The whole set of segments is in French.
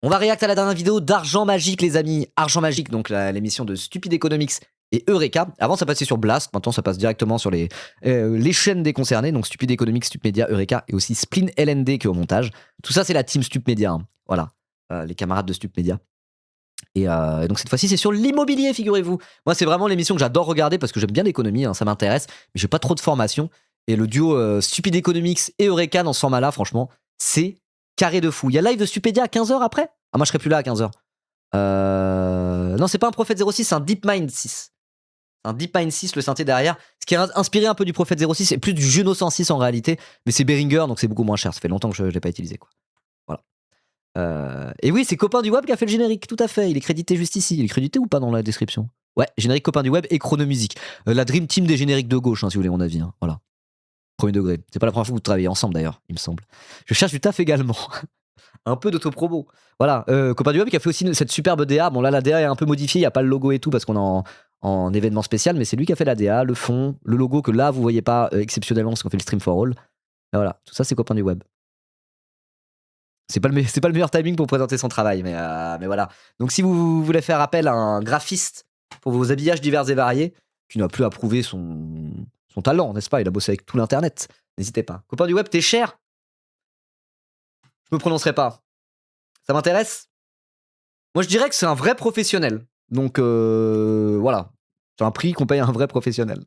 On va réacter à la dernière vidéo d'Argent Magique, les amis. Argent Magique, donc l'émission de Stupid Economics et Eureka. Avant, ça passait sur Blast. Maintenant, ça passe directement sur les chaînes des concernés. Donc, Stupid Economics, Stup Media, Eureka et aussi Splin LND qui est au montage. Tout ça, c'est la team Stup Media. Hein. Voilà. Les camarades de Stup Media. Et donc, cette fois-ci, c'est sur l'immobilier, figurez-vous. Moi, c'est vraiment l'émission que j'adore regarder parce que j'aime bien l'économie. Hein, ça m'intéresse. Mais j'ai pas trop de formation. Et le duo Stupid Economics et Eureka dans ce format-là, franchement, c'est carré de fou. Il y a live de Stupedia à 15h après? Ah, moi, je serai plus là à 15h. Non, c'est pas un Prophète 06, c'est un DeepMind 6. Un DeepMind 6, le synthé derrière. Ce qui est inspiré un peu du Prophète 06, c'est plus du Juno 106 en réalité, mais c'est Behringer, donc c'est beaucoup moins cher. Ça fait longtemps que je l'ai pas utilisé, quoi. Voilà. Et oui, c'est Copain du Web qui a fait le générique, tout à fait. Il est crédité juste ici. Il est crédité ou pas dans la description? Ouais, générique Copain du Web et Chronomusique. La Dream Team des génériques de gauche, hein, si vous voulez mon avis. Hein. Voilà. Premier degré. C'est pas la première fois que vous travaillez ensemble d'ailleurs, il me semble. Je cherche du taf également. Un peu d'autopromo. Voilà. Copain du Web qui a fait aussi cette superbe DA. Bon, là, la DA est un peu modifiée. Il n'y a pas le logo et tout parce qu'on est en événement spécial, mais c'est lui qui a fait la DA, le fond, le logo que là, vous voyez pas exceptionnellement parce qu'on fait le stream for all. Et voilà. Tout ça, c'est Copain du Web. C'est pas le meilleur timing pour présenter son travail, mais voilà. Donc, si vous voulez faire appel à un graphiste pour vos habillages divers et variés, qui n'a plus à prouver son talent, n'est-ce pas? Il a bossé avec tout l'internet. N'hésitez pas. Copain du Web, t'es cher? Je me prononcerai pas. Ça m'intéresse? Moi, je dirais que c'est un vrai professionnel. Donc, voilà. C'est un prix qu'on paye à un vrai professionnel.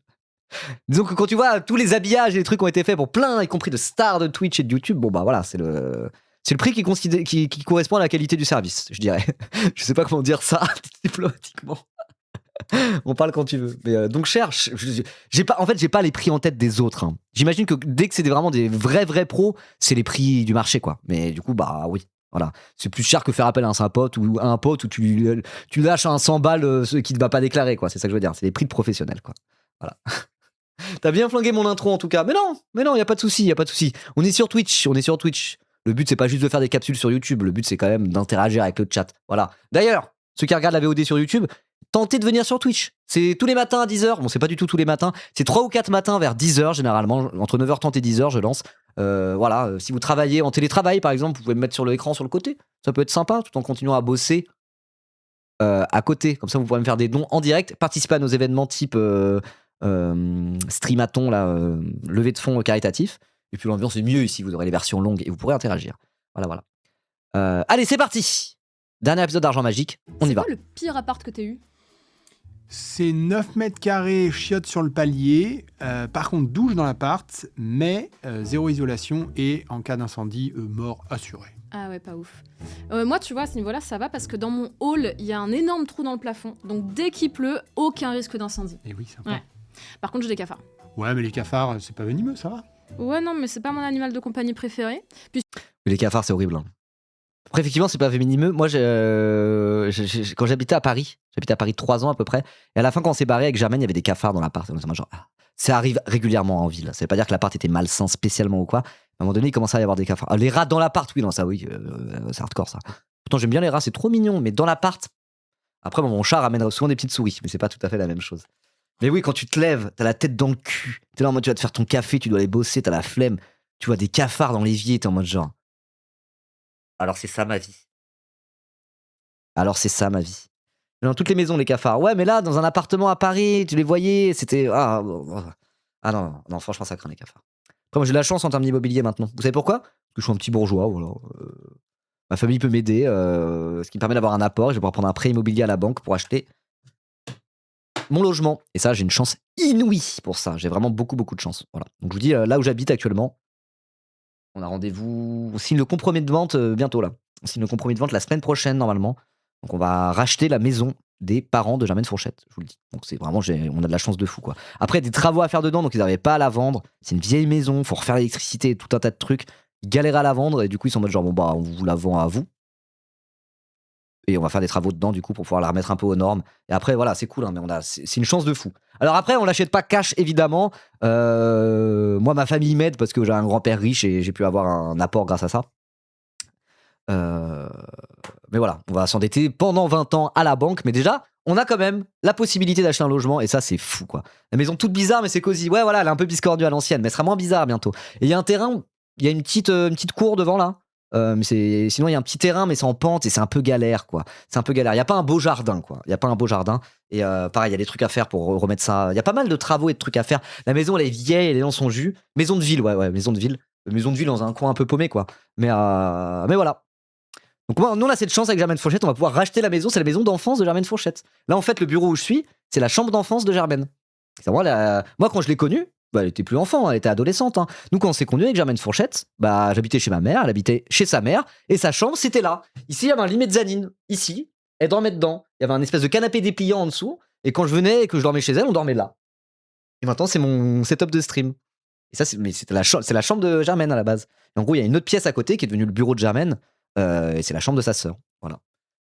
Disons que quand tu vois tous les habillages et les trucs qui ont été faits pour plein, y compris de stars de Twitch et de YouTube, bon, bah voilà, c'est le prix qui correspond à la qualité du service, je dirais. Je sais pas comment dire ça diplomatiquement. On parle quand tu veux. Mais donc cherche. J'ai pas les prix en tête des autres. Hein. J'imagine que dès que c'est vraiment des vrais pros, c'est les prix du marché, quoi. Mais du coup, bah oui. Voilà. C'est plus cher que faire appel à un pote ou à un pote où tu lâches un 100 balles qui ne va pas déclarer, quoi. C'est ça que je veux dire. C'est les prix de professionnels, quoi. Voilà. T'as bien flingué mon intro en tout cas. Mais non, y a pas de souci, On est sur Twitch. Le but, c'est pas juste de faire des capsules sur YouTube. Le but, c'est quand même d'interagir avec le chat. Voilà. D'ailleurs, ceux qui regardent la VOD sur YouTube, tentez de venir sur Twitch. C'est tous les matins à 10h. Bon, c'est pas du tout tous les matins. C'est 3 ou 4 matins vers 10h, généralement. Entre 9h30 et 10h, je lance. Voilà. Si vous travaillez en télétravail, par exemple, vous pouvez me mettre sur l'écran sur le côté. Ça peut être sympa, tout en continuant à bosser à côté. Comme ça, vous pourrez me faire des dons en direct. Participer à nos événements type streamathon, levée de fonds caritatif. Et puis l'ambiance est mieux ici. Vous aurez les versions longues et vous pourrez interagir. Voilà. Allez, c'est parti. Dernier épisode d'Argent Magique. On y va. C'est quoi le pire appart que t'as eu? C'est 9 mètres carrés, chiottes sur le palier. Par contre, douche dans l'appart, mais zéro isolation et en cas d'incendie, mort assurée. Ah ouais, pas ouf. Moi, tu vois, à ce niveau-là, ça va parce que dans mon hall, il y a un énorme trou dans le plafond. Donc dès qu'il pleut, aucun risque d'incendie. Et oui, sympa. Ouais. Par contre, j'ai des cafards. Ouais, mais les cafards, c'est pas venimeux, ça va. Ouais, non, mais c'est pas mon animal de compagnie préféré. Puis... Les cafards, c'est horrible. Hein. Après, effectivement, c'est pas féminimeux. Moi, quand j'habitais à Paris 3 ans à peu près, et à la fin, quand on s'est barré avec Germaine, il y avait des cafards dans l'appart. Ça arrive régulièrement en ville. Ça veut pas dire que l'appart était malsain spécialement ou quoi. À un moment donné, il commençait à y avoir des cafards. Les rats dans l'appart, oui, non, ça, oui, c'est hardcore ça. Pourtant, j'aime bien les rats, c'est trop mignon, mais dans l'appart. Après, mon chat ramène souvent des petites souris, mais c'est pas tout à fait la même chose. Mais oui, quand tu te lèves, t'as la tête dans le cul. T'es là en mode, tu vas te faire ton café, tu dois aller bosser, t'as la flemme. Tu vois des cafards dans l'évier, t'es en mode genre. Alors c'est ça ma vie. Dans toutes les maisons, les cafards. Ouais, mais là, dans un appartement à Paris, tu les voyais, c'était... Ah non, franchement, ça craint les cafards. Après, moi, j'ai de la chance en termes d'immobilier maintenant. Vous savez pourquoi? Parce que je suis un petit bourgeois, voilà. Ma famille peut m'aider, ce qui me permet d'avoir un apport. Je vais pouvoir prendre un prêt immobilier à la banque pour acheter mon logement. Et ça, j'ai une chance inouïe pour ça. J'ai vraiment beaucoup de chance. Voilà. Donc, je vous dis, là où j'habite actuellement, on a rendez-vous. On signe le compromis de vente bientôt là. On signe le compromis de vente la semaine prochaine normalement. Donc on va racheter la maison des parents de Germaine Fourchette, je vous le dis. Donc c'est vraiment, on a de la chance de fou quoi. Après des travaux à faire dedans, donc ils n'arrivaient pas à la vendre. C'est une vieille maison, faut refaire l'électricité, tout un tas de trucs. Ils galéraient à la vendre et du coup ils sont en mode genre bon bah on vous la vend à vous. Et on va faire des travaux dedans du coup pour pouvoir la remettre un peu aux normes. Et après voilà c'est cool hein, mais c'est une chance de fou. Alors après on l'achète pas cash évidemment. Moi ma famille m'aide parce que j'ai un grand-père riche et j'ai pu avoir un apport grâce à ça. Mais voilà, on va s'endetter pendant 20 ans à la banque. Mais déjà, on a quand même la possibilité d'acheter un logement. Et ça, c'est fou, quoi. La maison toute bizarre, mais c'est cosy. Ouais, voilà, elle est un peu biscornue à l'ancienne, mais elle sera moins bizarre bientôt. Et il y a un terrain, il y a une petite cour devant, là. Sinon, il y a un petit terrain, mais c'est en pente et c'est un peu galère, quoi. C'est un peu galère. Il n'y a pas un beau jardin, quoi. Il n'y a pas un beau jardin. Et pareil, il y a des trucs à faire pour remettre ça. Il y a pas mal de travaux et de trucs à faire. La maison, elle est vieille, elle est dans son jus. Maison de ville, ouais, maison de ville. Maison de ville dans un coin un peu paumé, quoi. Mais voilà. Donc, nous, on a cette chance avec Germaine Fourchette. On va pouvoir racheter la maison. C'est la maison d'enfance de Germaine Fourchette. Là, en fait, le bureau où je suis, c'est la chambre d'enfance de Germaine. C'est moi, quand je l'ai connue, elle était plus enfant, elle était adolescente. Hein. Nous, quand on s'est connus avec Germaine Fourchette, j'habitais chez ma mère, elle habitait chez sa mère, et sa chambre, c'était là. Ici, il y avait un lit mezzanine. Ici, elle dormait dedans. Il y avait un espèce de canapé dépliant en dessous, et quand je venais et que je dormais chez elle, on dormait là. Et maintenant, c'est mon setup de stream. Et ça, c'est la chambre de Germaine à la base. Et en gros, il y a une autre pièce à côté qui est devenue le bureau de Germaine, et c'est la chambre de sa sœur. Voilà.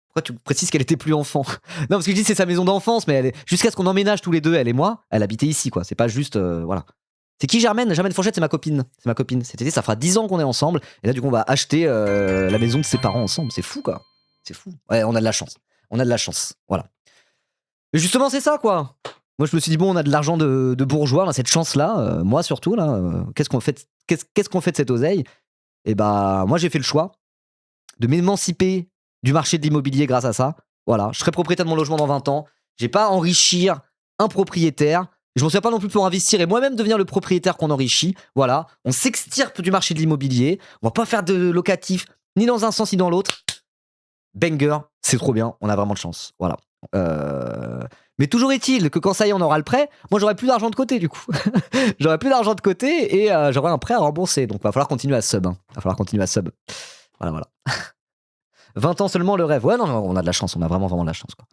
Pourquoi tu précises qu'elle était plus enfant? Non, parce que je dis c'est sa maison d'enfance, mais jusqu'à ce qu'on emménage tous les deux, elle et moi, elle habitait ici, quoi. C'est pas juste, voilà. C'est qui Germaine? Germaine Fourchette, c'est ma copine. C'est ma copine. Cet été, ça fera 10 ans qu'on est ensemble. Et là, du coup, on va acheter la maison de ses parents ensemble. C'est fou, quoi. C'est fou. Ouais, on a de la chance. On a de la chance. Voilà. Et justement, c'est ça, quoi. Moi, je me suis dit, bon, on a de l'argent de bourgeois, on a cette chance-là. Moi, surtout, là. Qu'est-ce qu'on fait de cette oseille? Et moi, j'ai fait le choix de m'émanciper du marché de l'immobilier grâce à ça. Voilà. Je serai propriétaire de mon logement dans 20 ans. J'ai pas à enrichir un propriétaire. Je m'en souviens pas non plus pour investir et moi-même devenir le propriétaire qu'on enrichit. Voilà, on s'extirpe du marché de l'immobilier. On va pas faire de locatif ni dans un sens ni dans l'autre. Banger, c'est trop bien. On a vraiment de chance. Voilà. Mais toujours est-il que quand ça y est, on aura le prêt. Moi, j'aurai plus d'argent de côté du coup. J'aurai plus d'argent de côté et j'aurai un prêt à rembourser. Donc, va falloir continuer à sub. Va falloir continuer à sub. Voilà. 20 ans seulement le rêve. Ouais, non, on a de la chance. On a vraiment de la chance, quoi.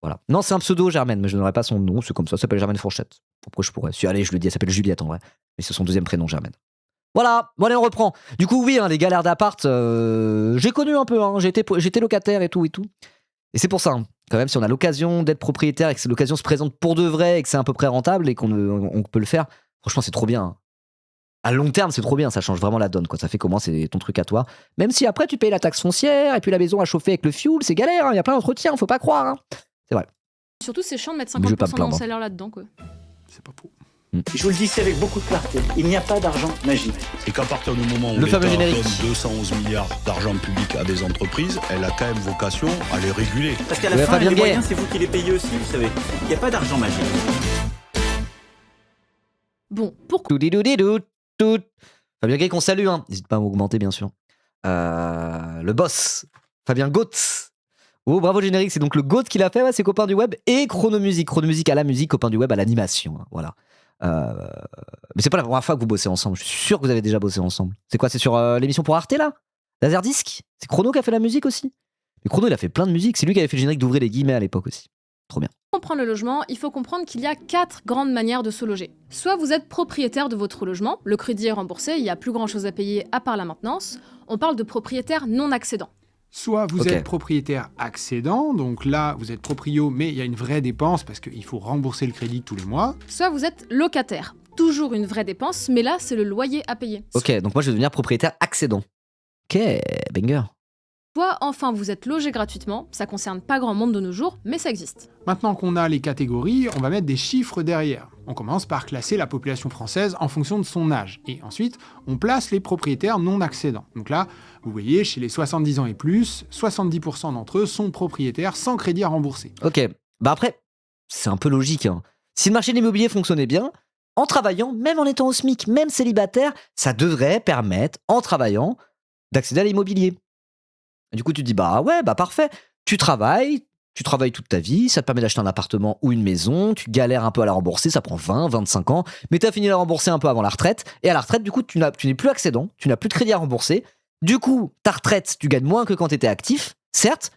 Voilà. Non, c'est un pseudo, Germaine, mais je n'aurai pas son nom. C'est comme ça s'appelle Germaine Fourchette. Pourquoi je pourrais? Si, allez, je le dis, elle s'appelle Juliette en vrai. Mais c'est son deuxième prénom, Germaine. Voilà, bon allez, on reprend. Du coup, oui, les galères d'appart, j'ai connu un peu. J'étais locataire et tout. Et c'est pour ça, quand même, si on a l'occasion d'être propriétaire et que l'occasion se présente pour de vrai et que c'est à peu près rentable et qu'on peut le faire, franchement, c'est trop bien. À long terme, c'est trop bien, ça change vraiment la donne, quoi. Ça fait comment c'est ton truc à toi. Même si après, tu payes la taxe foncière et puis la maison à chauffer avec le fuel, c'est galère, il y a plein d'entretiens, faut pas croire. C'est vrai. Surtout, c'est chiant de mettre Mais je vais pas 50% me de mon plaindre. salaire là-dedans, quoi. C'est pas faux. Je vous le dis, c'est avec beaucoup de clarté. Il n'y a pas d'argent magique. Et qu'à partir du moment où Le fameux l'État générique. donne 211 milliards d'argent public à des entreprises, elle a quand même vocation à les réguler. Parce qu'à la Ouais, fin, Fabien les Gay. moyens, c'est vous qui les payez aussi, vous savez. Il n'y a pas d'argent magique. Bon, pourquoi Tout. Fabien Gay qu'on salue, n'hésite pas à m'augmenter bien sûr. Le boss, Fabien Gautz. Oh bravo le générique, c'est donc le Gautz qui l'a fait, c'est copain du web et Chronomusique à la musique, copain du web à l'animation, voilà. Mais c'est pas la première fois que vous bossez ensemble, je suis sûr que vous avez déjà bossé ensemble. C'est quoi, c'est sur l'émission pour Arte là? Laserdisc? C'est Chrono qui a fait la musique aussi? Mais Chrono il a fait plein de musique, c'est lui qui avait fait le générique d'Ouvrir les guillemets à l'époque aussi. Trop bien. comprendre le logement, il faut comprendre qu'il y a 4 grandes manières de se loger. Soit vous êtes propriétaire de votre logement, le crédit est remboursé, il n'y a plus grand chose à payer à part la maintenance. On parle de propriétaire non accédant. Soit vous Ok. êtes propriétaire accédant, donc là vous êtes proprio, mais il y a une vraie dépense parce qu'il faut rembourser le crédit tous les mois. Soit vous êtes locataire. Toujours une vraie dépense, mais là c'est le loyer à payer. Ok, donc moi je vais devenir propriétaire accédant. Ok, banger. Soit enfin vous êtes logé gratuitement, ça concerne pas grand monde de nos jours, mais ça existe. Maintenant qu'on a les catégories, on va mettre des chiffres derrière. On commence par classer la population française en fonction de son âge. Et ensuite, on place les propriétaires non accédants. Donc là, vous voyez, chez les 70 ans et plus, 70% d'entre eux sont propriétaires sans crédit à rembourser. Ok, bah après, c'est un peu logique. Si le marché de l'immobilier fonctionnait bien, en travaillant, même en étant au SMIC, même célibataire, ça devrait permettre, en travaillant, d'accéder à l'immobilier. Et du coup, tu te dis, bah ouais, bah parfait. Tu travailles toute ta vie, ça te permet d'acheter un appartement ou une maison, tu galères un peu à la rembourser, ça prend 20, 25 ans, mais tu as fini à la rembourser un peu avant la retraite, et à la retraite, du coup, tu n'es plus accédant, tu n'as plus de crédit à rembourser, du coup, ta retraite, tu gagnes moins que quand tu étais actif, certes,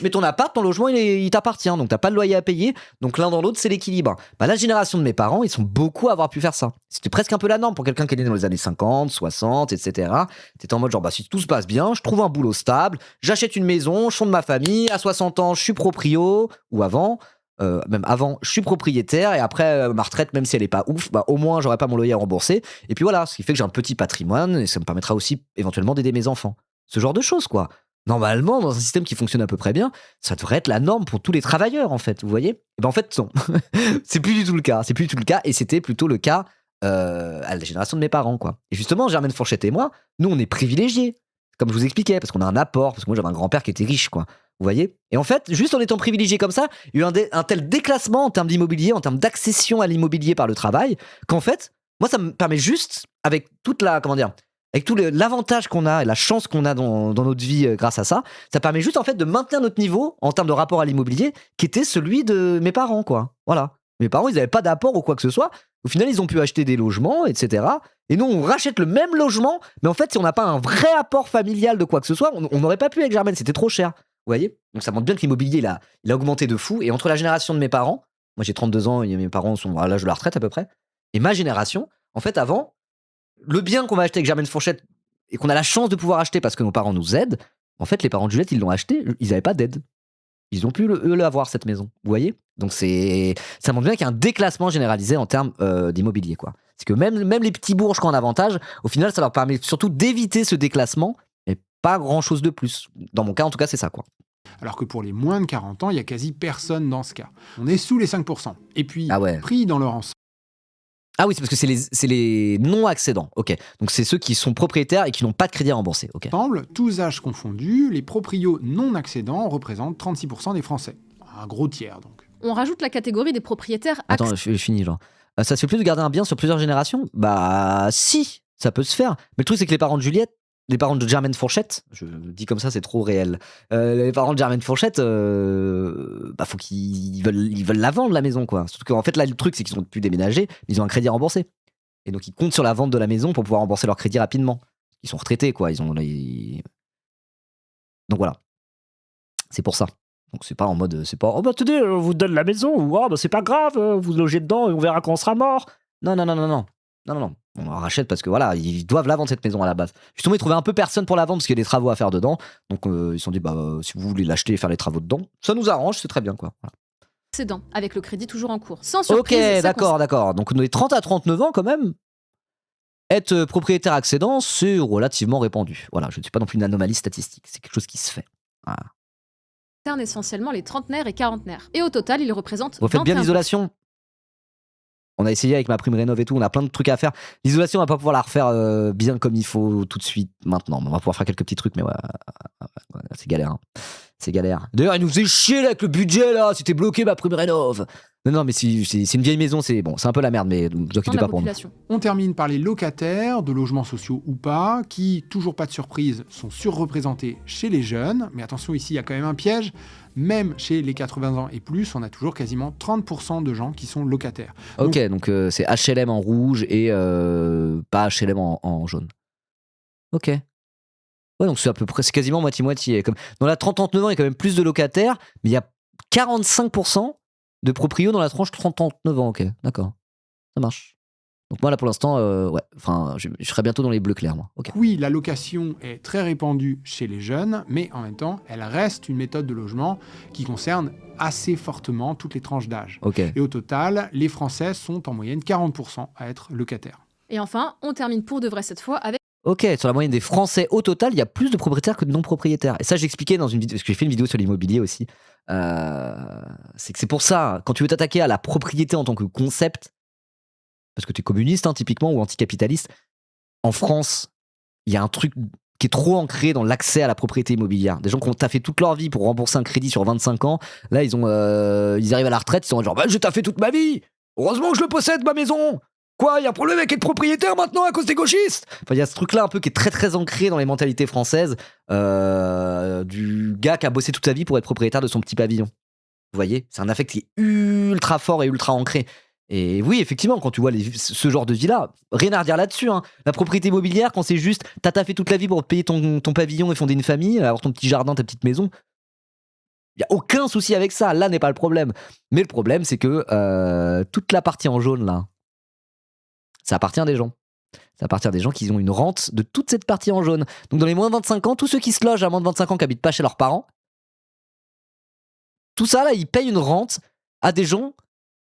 mais ton appart, ton logement, il t'appartient, donc t'as pas de loyer à payer, donc l'un dans l'autre, c'est l'équilibre. Bah, la génération de mes parents, ils sont beaucoup à avoir pu faire ça. C'était presque un peu la norme pour quelqu'un qui est né dans les années 50, 60, etc. T'étais en mode genre, bah si tout se passe bien, je trouve un boulot stable, j'achète une maison, je fonde ma famille, à 60 ans, je suis proprio, ou avant, même avant, je suis propriétaire, et après, ma retraite, même si elle est pas ouf, bah au moins, j'aurai pas mon loyer à rembourser. Et puis voilà, ce qui fait que j'ai un petit patrimoine, et ça me permettra aussi éventuellement d'aider mes enfants. Ce genre de choses, quoi. Normalement, dans un système qui fonctionne à peu près bien, ça devrait être la norme pour tous les travailleurs, en fait, vous voyez? Et ben en fait, non. C'est plus du tout le cas. C'est plus du tout le cas, et c'était plutôt le cas à la génération de mes parents, quoi. Et justement, Germaine Fourchette et moi, nous, on est privilégiés. comme je vous expliquais, parce qu'on a un apport, parce que moi j'avais un grand-père qui était riche, quoi. Vous voyez? Et en fait, juste en étant privilégié comme ça, il y a eu un tel déclassement en termes d'immobilier, en termes d'accession à l'immobilier par le travail, qu'en fait, moi ça me permet juste, avec toute la, comment dire, avec tout l'avantage qu'on a et la chance qu'on a dans notre vie grâce à ça, ça permet juste en fait de maintenir notre niveau en termes de rapport à l'immobilier, qui était celui de mes parents, quoi. Voilà. Mes parents, ils n'avaient pas d'apport ou quoi que ce soit. Au final, ils ont pu acheter des logements, etc. Et nous, on rachète le même logement, mais en fait, si on n'a pas un vrai apport familial de quoi que ce soit, on n'aurait pas pu avec Germaine, c'était trop cher. Vous voyez? Donc ça montre bien que l'immobilier, il a augmenté de fou. Et entre la génération de mes parents, moi j'ai 32 ans et mes parents sont à l'âge de la retraite à peu près, et ma génération, en fait, avant, le bien qu'on va acheter avec Germaine Fourchette et qu'on a la chance de pouvoir acheter parce que nos parents nous aident, en fait, les parents de Juliette, ils l'ont acheté, ils n'avaient pas d'aide. Ils ont pu eux l'avoir, cette maison. Vous voyez? Donc ça montre bien qu'il y a un déclassement généralisé en termes d'immobilier, quoi. C'est que même les petits bourges qui ont un avantage, au final, ça leur permet surtout d'éviter ce déclassement et pas grand-chose de plus. Dans mon cas, en tout cas, c'est ça, quoi. Alors que pour les moins de 40 ans, il n'y a quasi personne dans ce cas. On est sous les 5%. Et puis, Ah ouais. pris dans leur ensemble, Ah oui, c'est parce que c'est les non-accédants. Ok. Donc c'est ceux qui sont propriétaires et qui n'ont pas de crédit à rembourser. Ok. tous âges confondus, les proprios non accédants représentent 36% des Français. Un gros tiers, donc. On rajoute la catégorie des propriétaires Attends, je finis, genre. Ça se fait plus de garder un bien sur plusieurs générations? Bah si, ça peut se faire. Mais le truc, c'est que les parents de Juliette, les parents de Germaine Fourchette, je dis comme ça, c'est trop réel. Les parents de Germaine Fourchette, faut qu'ils veulent la vendre, la maison, quoi. Surtout qu'en fait, là, le truc, c'est qu'ils ont pu déménager, mais ils ont un crédit remboursé. Et donc, ils comptent sur la vente de la maison pour pouvoir rembourser leur crédit rapidement. Ils sont retraités, quoi. Donc voilà. C'est pour ça. Donc c'est pas en mode, c'est pas, oh bah tenez, on vous donne la maison, ou oh bah c'est pas grave, vous logez dedans et on verra quand on sera mort. Non. On la rachète parce que voilà, ils doivent la vendre cette maison à la base. Justement, ils trouvaient un peu personne pour la vendre parce qu'il y a des travaux à faire dedans. Donc ils se sont dit, si vous voulez l'acheter et faire les travaux dedans, ça nous arrange, c'est très bien, quoi. Voilà. accédants, avec le crédit toujours en cours. Sans surprise. Ok, d'accord. Donc on est 30 à 39 ans quand même. Être propriétaire accédant, c'est relativement répandu. Voilà, je ne suis pas non plus une anomalie statistique. C'est quelque chose qui se fait. Voilà. Concerne essentiellement les trentenaires et quarantenaires. Et au total, ils représentent. Vous faites bien 21%. l'isolation? On a essayé avec ma prime rénov et tout, on a plein de trucs à faire. L'isolation, on va pas pouvoir la refaire bien comme il faut tout de suite maintenant. On va pouvoir faire quelques petits trucs, mais ouais, c'est galère. Hein. C'est galère. D'ailleurs, il nous faisait chier là, avec le budget là, c'était bloqué ma prime rénov. Non, mais c'est une vieille maison, c'est un peu la merde, mais ne vous inquiétez pas pour nous. On termine par les locataires, de logements sociaux ou pas, qui, toujours pas de surprise, sont surreprésentés chez les jeunes. Mais attention, ici, il y a quand même un piège. Même chez les 80 ans et plus, on a toujours quasiment 30% de gens qui sont locataires. Ok, donc c'est HLM en rouge et pas HLM en jaune. Ok. Ouais, donc c'est à peu près, c'est quasiment moitié-moitié. Comme, dans la 30-39 ans, il y a quand même plus de locataires, mais il y a 45% de proprios dans la tranche 30-39 ans. Ok, d'accord. Ça marche. Donc moi là pour l'instant, je serai bientôt dans les bleus clairs, moi. Okay. Oui, la location est très répandue chez les jeunes, mais en même temps, elle reste une méthode de logement qui concerne assez fortement toutes les tranches d'âge. Okay. Et au total, les Français sont en moyenne 40% à être locataires. Et enfin, on termine pour de vrai cette fois avec... Ok, sur la moyenne des Français, au total, il y a plus de propriétaires que de non-propriétaires. Et ça, j'expliquais dans une vidéo, parce que j'ai fait une vidéo sur l'immobilier aussi. C'est que c'est pour ça, quand tu veux t'attaquer à la propriété en tant que concept, parce que tu es communiste, typiquement, ou anticapitaliste, en France, il y a un truc qui est trop ancré dans l'accès à la propriété immobilière. Des gens qui ont taffé toute leur vie pour rembourser un crédit sur 25 ans, là, ils arrivent à la retraite, ils sont genre, j'ai taffé toute ma vie, heureusement que je le possède, ma maison. Quoi, il y a un problème avec être propriétaire maintenant à cause des gauchistes? Enfin, il y a ce truc-là un peu qui est très très ancré dans les mentalités françaises, du gars qui a bossé toute sa vie pour être propriétaire de son petit pavillon. Vous voyez, c'est un affect qui est ultra fort et ultra ancré. Et oui, effectivement, quand tu vois ce genre de vie-là, rien à redire là-dessus. Hein. La propriété immobilière, quand c'est juste, t'as taffé toute la vie pour payer ton pavillon et fonder une famille, avoir ton petit jardin, ta petite maison, il n'y a aucun souci avec ça. Là n'est pas le problème. Mais le problème, c'est que toute la partie en jaune, là, ça appartient à des gens. Ça appartient à des gens qui ont une rente de toute cette partie en jaune. Donc dans les moins de 25 ans, tous ceux qui se logent à moins de 25 ans, qui habitent pas chez leurs parents, tout ça, là, ils payent une rente à des gens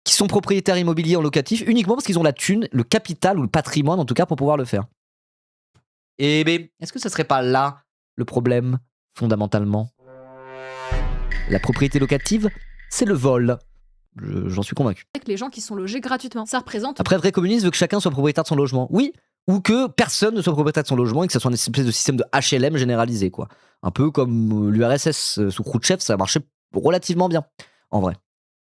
qui sont propriétaires immobiliers en locatif uniquement parce qu'ils ont la thune, le capital ou le patrimoine en tout cas pour pouvoir le faire. Et est-ce que ça serait pas là le problème fondamentalement? La propriété locative, c'est le vol. J'en suis convaincu. les gens qui sont logés gratuitement. Ça représente... Après, le vrai communiste veut que chacun soit propriétaire de son logement. Oui, ou que personne ne soit propriétaire de son logement et que ça soit une espèce de système de HLM généralisé, quoi. Un peu comme l'URSS sous Khrouchtchev, ça marchait relativement bien, en vrai.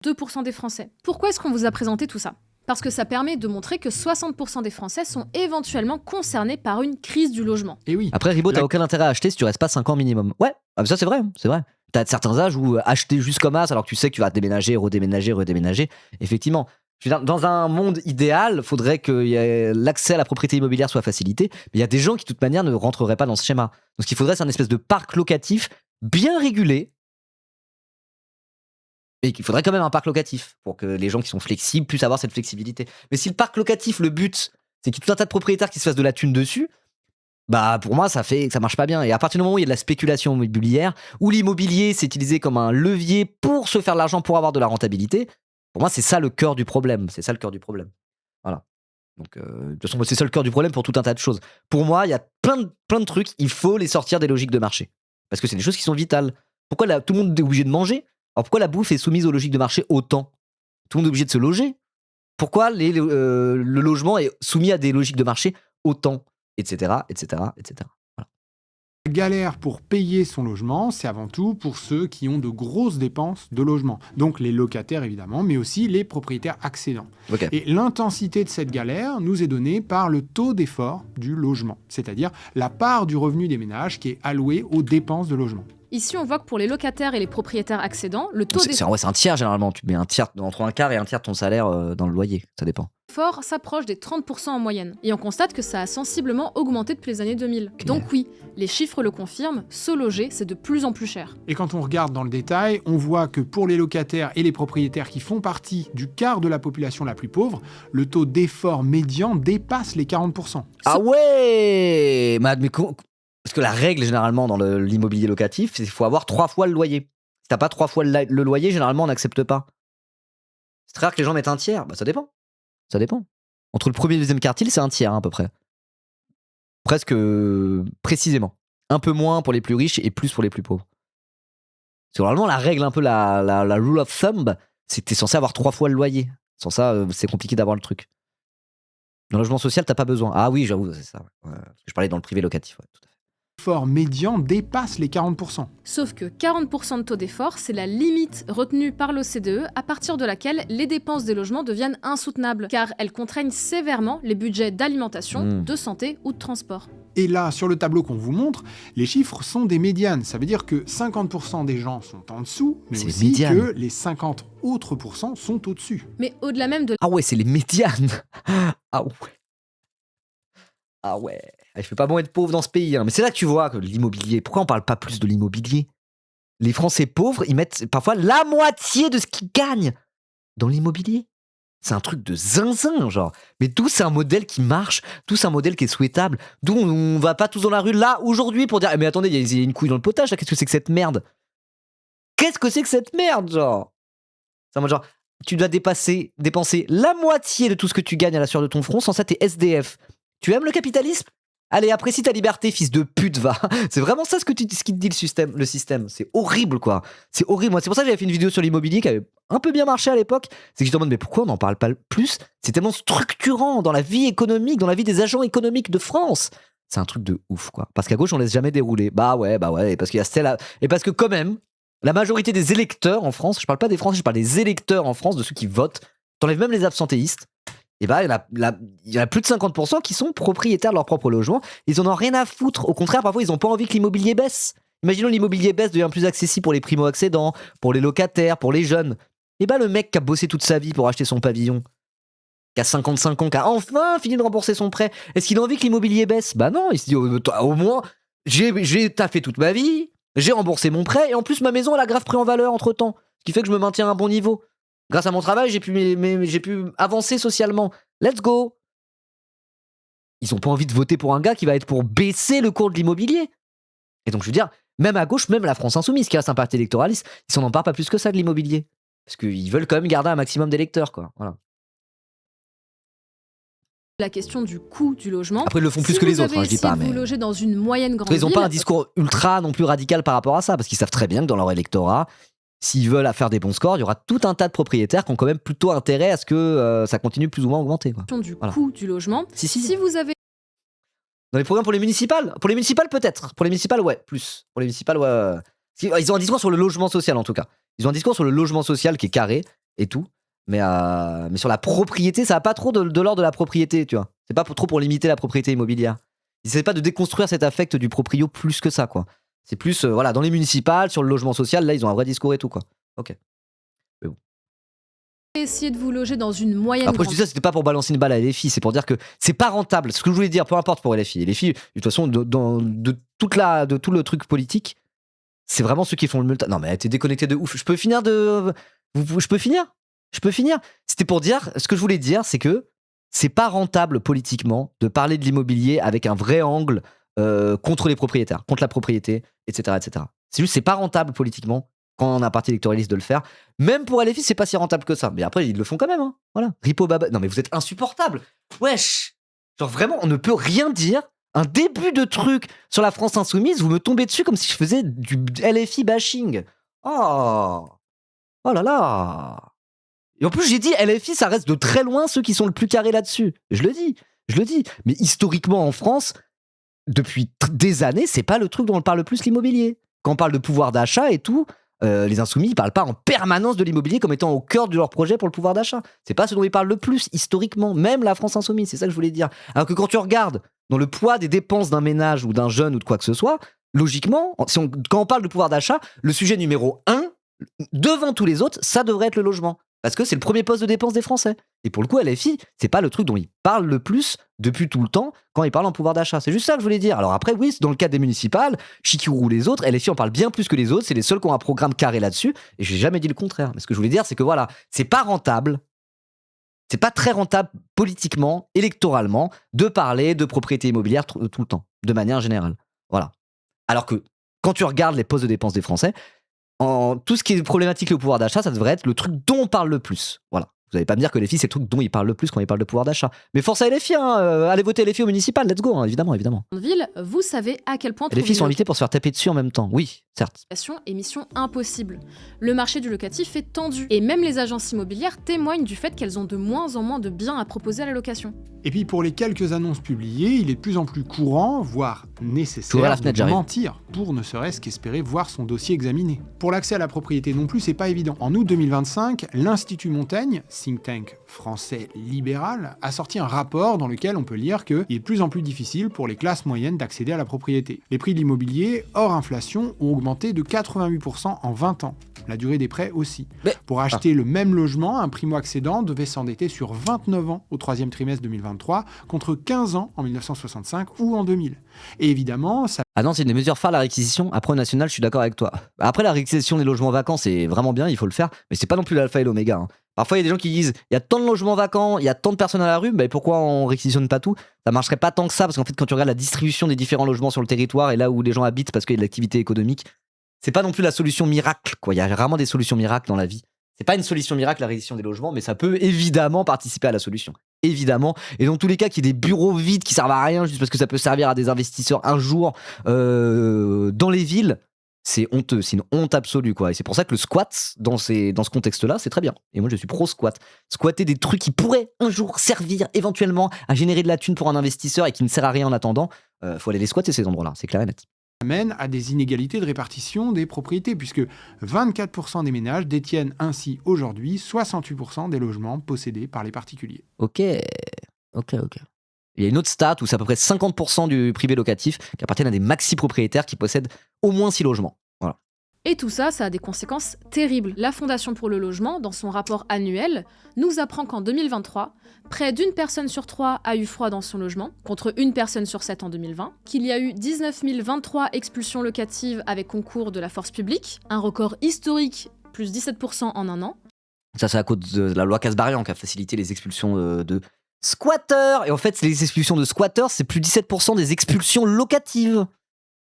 2% des Français. Pourquoi est-ce qu'on vous a présenté tout ça ? Parce que ça permet de montrer que 60% des Français sont éventuellement concernés par une crise du logement. Et oui. Après, Ribot, t'as La- aucun intérêt à acheter si tu restes pas 5 ans minimum. Ouais, ça c'est vrai, c'est vrai. T'as certains âges où acheter juste comme as, alors que tu sais que tu vas déménager, redéménager, effectivement. Je veux dire, dans un monde idéal, faudrait que l'accès à la propriété immobilière soit facilité, mais il y a des gens qui, de toute manière, ne rentreraient pas dans ce schéma. Donc ce qu'il faudrait, c'est un espèce de parc locatif bien régulé, et qu'il faudrait quand même un parc locatif pour que les gens qui sont flexibles puissent avoir cette flexibilité. Mais si le parc locatif, le but, c'est qu'il y ait tout un tas de propriétaires qui se fassent de la thune dessus, bah pour moi ça marche pas bien. Et à partir du moment où il y a de la spéculation immobilière, où l'immobilier c'est utilisé comme un levier pour se faire de l'argent, pour avoir de la rentabilité, pour moi c'est ça le cœur du problème. C'est ça le cœur du problème. Voilà. Donc de toute façon c'est ça le cœur du problème pour tout un tas de choses. Pour moi il y a plein de trucs, il faut les sortir des logiques de marché. Parce que c'est des choses qui sont vitales. Pourquoi tout le monde est obligé de manger ? Alors pourquoi la bouffe est soumise aux logiques de marché autant ? Tout le monde est obligé de se loger. Pourquoi le logement est soumis à des logiques de marché autant ? Etc. Voilà. La galère pour payer son logement, c'est avant tout pour ceux qui ont de grosses dépenses de logement. Donc les locataires évidemment, mais aussi les propriétaires accédants. Ok. Et l'intensité de cette galère nous est donnée par le taux d'effort du logement, c'est-à-dire la part du revenu des ménages qui est allouée aux dépenses de logement. Ici, on voit que pour les locataires et les propriétaires accédants, le taux C'est un tiers généralement. Tu mets un tiers, entre un quart et un tiers de ton salaire dans le loyer. Ça dépend. d'effort s'approche des 30% en moyenne. Et on constate que ça a sensiblement augmenté depuis les années 2000. Ok. Donc oui, les chiffres le confirment, se loger, c'est de plus en plus cher. Et quand on regarde dans le détail, on voit que pour les locataires et les propriétaires qui font partie du quart de la population la plus pauvre, le taux d'effort médian dépasse les 40%. Ah ouais parce que la règle généralement dans l'immobilier locatif, c'est qu'il faut avoir 3 fois le loyer. Si t'as pas 3 fois le loyer, généralement on n'accepte pas. C'est très rare que les gens mettent un tiers. Bah ça dépend. Ça dépend. Entre le premier et le deuxième quartile, c'est un tiers à peu près. Presque précisément. Un peu moins pour les plus riches et plus pour les plus pauvres. C'est normalement la règle, un peu la rule of thumb, c'est que t'es censé avoir 3 fois le loyer. Sans ça, c'est compliqué d'avoir le truc. Dans le logement social, t'as pas besoin. Ah oui, j'avoue, c'est ça. Ouais. Parce que je parlais dans le privé locatif. Ouais, tout à fait. L'effort médian dépasse les 40%. Sauf que 40% de taux d'effort, c'est la limite retenue par l'OCDE à partir de laquelle les dépenses des logements deviennent insoutenables, car elles contraignent sévèrement les budgets d'alimentation, de santé ou de transport. Et là, sur le tableau qu'on vous montre, les chiffres sont des médianes. Ça veut dire que 50% des gens sont en dessous, mais C'est aussi médiane. que les 50 autres pourcents sont au-dessus. Mais au-delà même de Ah ouais, c'est les médianes. Ah ouais. Ah ouais. Il fait pas bon être pauvre dans ce pays. Hein. Mais c'est là que tu vois que l'immobilier. Pourquoi on parle pas plus de l'immobilier ? Les Français pauvres, ils mettent parfois la moitié de ce qu'ils gagnent dans l'immobilier. C'est un truc de zinzin, genre. Mais d'où c'est un modèle qui marche, d'où c'est un modèle qui est souhaitable, d'où on va pas tous dans la rue là aujourd'hui pour dire eh mais attendez, il y a une couille dans le potage, là, qu'est-ce que c'est que cette merde ? Qu'est-ce que c'est que cette merde, genre ? C'est en mode genre, tu dois dépenser la moitié de tout ce que tu gagnes à la sueur de ton front, sans ça t'es SDF. Tu aimes le capitalisme ? Allez, apprécie ta liberté, fils de pute, va. C'est vraiment ça ce qui te dit le système. C'est horrible, quoi. C'est horrible. Moi, c'est pour ça que j'avais fait une vidéo sur l'immobilier qui avait un peu bien marché à l'époque. C'est que je me demande, mais pourquoi on n'en parle pas plus ? C'est tellement structurant dans la vie économique, dans la vie des agents économiques de France. C'est un truc de ouf, quoi. Parce qu'à gauche, on laisse jamais dérouler. Bah ouais. Et parce qu'il y a celle-là. Et parce que quand même, la majorité des électeurs en France, je parle pas des Français, je parle des électeurs en France, de ceux qui votent, t'enlèves même les absentéistes. Et bah, il y en a plus de 50% qui sont propriétaires de leur propre logement. Ils en ont rien à foutre. Au contraire, parfois, ils n'ont pas envie que l'immobilier baisse. Imaginons l'immobilier baisse, devient plus accessible pour les primo-accédants, pour les locataires, pour les jeunes. Et bah, le mec qui a bossé toute sa vie pour acheter son pavillon, qui a 55 ans, qui a enfin fini de rembourser son prêt, est-ce qu'il a envie que l'immobilier baisse ? Bah non, il se dit, au moins, j'ai taffé toute ma vie, j'ai remboursé mon prêt, et en plus, ma maison, elle a grave pris en valeur entre-temps. Ce qui fait que je me maintiens à un bon niveau. Grâce à mon travail, j'ai pu avancer socialement. Let's go. Ils ont pas envie de voter pour un gars qui va être pour baisser le cours de l'immobilier. Et donc, je veux dire, même à gauche, même la France Insoumise, qui reste un parti électoraliste, ils s'en emparent pas plus que ça de l'immobilier. Parce qu'ils veulent quand même garder un maximum d'électeurs, quoi. Voilà. la question du coût du logement. Après, ils le font plus Si que les vous autres, avez je dis essayé pas. de Mais vous loger dans une moyenne grande ils ont ville, pas un discours ultra non plus radical par rapport à ça, parce qu'ils savent très bien que dans leur électorat, s'ils veulent faire des bons scores, il y aura tout un tas de propriétaires qui ont quand même plutôt intérêt à ce que ça continue plus ou moins à augmenter, quoi. du Voilà. coût du logement. Si. Si vous avez Dans les programmes pour les municipales peut-être. Pour les municipales, ouais, plus. Pour les municipales, ouais. Ils ont un discours sur le logement social, en tout cas. Ils ont un discours sur le logement social qui est carré et tout. Mais sur la propriété, ça va pas trop de l'ordre de la propriété, tu vois. C'est pas trop pour limiter la propriété immobilière. Ils essaient pas de déconstruire cet affect du proprio plus que ça, quoi. C'est plus, voilà, dans les municipales, sur le logement social, là, ils ont un vrai discours et tout, quoi. Ok. Mais bon. Essayer de vous loger dans une moyenne Après, je dis ça, c'était pas pour balancer une balle à LFI, c'est pour dire que c'est pas rentable. Ce que je voulais dire, peu importe pour LFI. LFI, de toute façon, de tout le truc politique, c'est vraiment ceux qui font le multa. Non, mais t'es déconnecté de ouf. Je peux finir. C'était pour dire, ce que je voulais dire, c'est que c'est pas rentable politiquement de parler de l'immobilier avec un vrai angle contre les propriétaires, contre la propriété, etc., etc. C'est juste, c'est pas rentable politiquement quand on a un parti électoraliste de le faire. Même pour LFI, c'est pas si rentable que ça. Mais après, ils le font quand même. Hein. Voilà. Ripo Baba. Non, mais vous êtes insupportable. Wesh. Genre vraiment, on ne peut rien dire. Un début de truc sur la France insoumise, vous me tombez dessus comme si je faisais du LFI bashing. Oh. Oh là là. Et en plus, j'ai dit, LFI, ça reste de très loin ceux qui sont le plus carrés là-dessus. Je le dis. Mais historiquement, en France, depuis des années, c'est pas le truc dont on parle le plus, l'immobilier. Quand on parle de pouvoir d'achat et tout, les insoumis, ils parlent pas en permanence de l'immobilier comme étant au cœur de leur projet pour le pouvoir d'achat. C'est pas ce dont ils parlent le plus, historiquement. Même la France insoumise, c'est ça que je voulais dire. Alors que quand tu regardes dans le poids des dépenses d'un ménage ou d'un jeune ou de quoi que ce soit, logiquement, quand on parle de pouvoir d'achat, le sujet numéro 1, devant tous les autres, ça devrait être le logement. Parce que c'est le premier poste de dépense des Français. Et pour le coup, LFI, c'est pas le truc dont ils parlent le plus depuis tout le temps quand ils parlent en pouvoir d'achat. C'est juste ça que je voulais dire. Alors après, oui, dans le cadre des municipales, Chikirou ou les autres, LFI en parle bien plus que les autres. C'est les seuls qui ont un programme carré là-dessus. Et j'ai jamais dit le contraire. Mais ce que je voulais dire, c'est que voilà, c'est pas rentable. C'est pas très rentable politiquement, électoralement, de parler de propriété immobilière tout le temps, de manière générale. Voilà. Alors que quand tu regardes les postes de dépenses des Français, en tout ce qui est problématique lié au pouvoir d'achat, ça devrait être le truc dont on parle le plus. Voilà. Vous n'allez pas me dire que LFI, c'est le truc dont ils parlent le plus quand ils parlent de pouvoir d'achat. Mais force à LFI, hein, allez voter LFI au municipal, let's go, hein, évidemment. Ville, vous savez à quel point LFI sont invités pour se faire taper dessus en même temps. Oui, certes. est mission impossible. Le marché du locatif est tendu et même les agences immobilières témoignent du fait qu'elles ont de moins en moins de biens à proposer à la location. Et puis pour les quelques annonces publiées, il est de plus en plus courant, voire nécessaire, de mentir pour ne serait-ce qu'espérer voir son dossier examiné. Pour l'accès à la propriété non plus, c'est pas évident. En août 2025, l'Institut Montaigne, think tank français libéral, a sorti un rapport dans lequel on peut lire qu'il est de plus en plus difficile pour les classes moyennes d'accéder à la propriété. Les prix de l'immobilier, hors inflation, ont augmenté de 88% en 20 ans. La durée des prêts aussi. Pour acheter le même logement, un primo-accédant devait s'endetter sur 29 ans au troisième trimestre 2023, contre 15 ans en 1965 ou en 2000. Et évidemment, ça... Ah non, c'est une des mesures phares, la réquisition. Après, au national, je suis d'accord avec toi. Après, la réquisition des logements vacants, c'est vraiment bien, il faut le faire, mais c'est pas non plus l'alpha et l'oméga. Hein. Parfois, il y a des gens qui disent, il y a tant de logements vacants, il y a tant de personnes à la rue, bah, pourquoi on réquisitionne pas tout? Ça marcherait pas tant que ça, parce qu'en fait, quand tu regardes la distribution des différents logements sur le territoire et là où les gens habitent parce qu'il y a de l'activité économique, c'est pas non plus la solution miracle, quoi. Il y a rarement des solutions miracles dans la vie. C'est pas une solution miracle, la réquisition des logements, mais ça peut évidemment participer à la solution. Évidemment. Et dans tous les cas, qu'il y ait des bureaux vides qui servent à rien juste parce que ça peut servir à des investisseurs un jour dans les villes, c'est honteux. C'est une honte absolue, quoi. Et c'est pour ça que le squat, dans ce contexte-là, c'est très bien. Et moi, je suis pro-squat. Squatter des trucs qui pourraient un jour servir éventuellement à générer de la thune pour un investisseur et qui ne sert à rien en attendant, faut aller les squatter ces endroits-là, c'est clair et net. Amène à des inégalités de répartition des propriétés, puisque 24% des ménages détiennent ainsi aujourd'hui 68% des logements possédés par les particuliers. Ok. Il y a une autre stat où c'est à peu près 50% du privé locatif qui appartiennent à des maxi-propriétaires qui possèdent au moins 6 logements. Voilà. Et tout ça, ça a des conséquences terribles. La Fondation pour le logement, dans son rapport annuel, nous apprend qu'en 2023, près d'une personne sur 3 a eu froid dans son logement, contre une personne sur 7 en 2020, qu'il y a eu 19 023 expulsions locatives avec concours de la force publique, un record historique, plus 17% en un an. Ça, c'est à cause de la loi Kasbarian qui a facilité les expulsions de squatteurs. Et en fait, les expulsions de squatteurs, c'est plus 17% des expulsions locatives.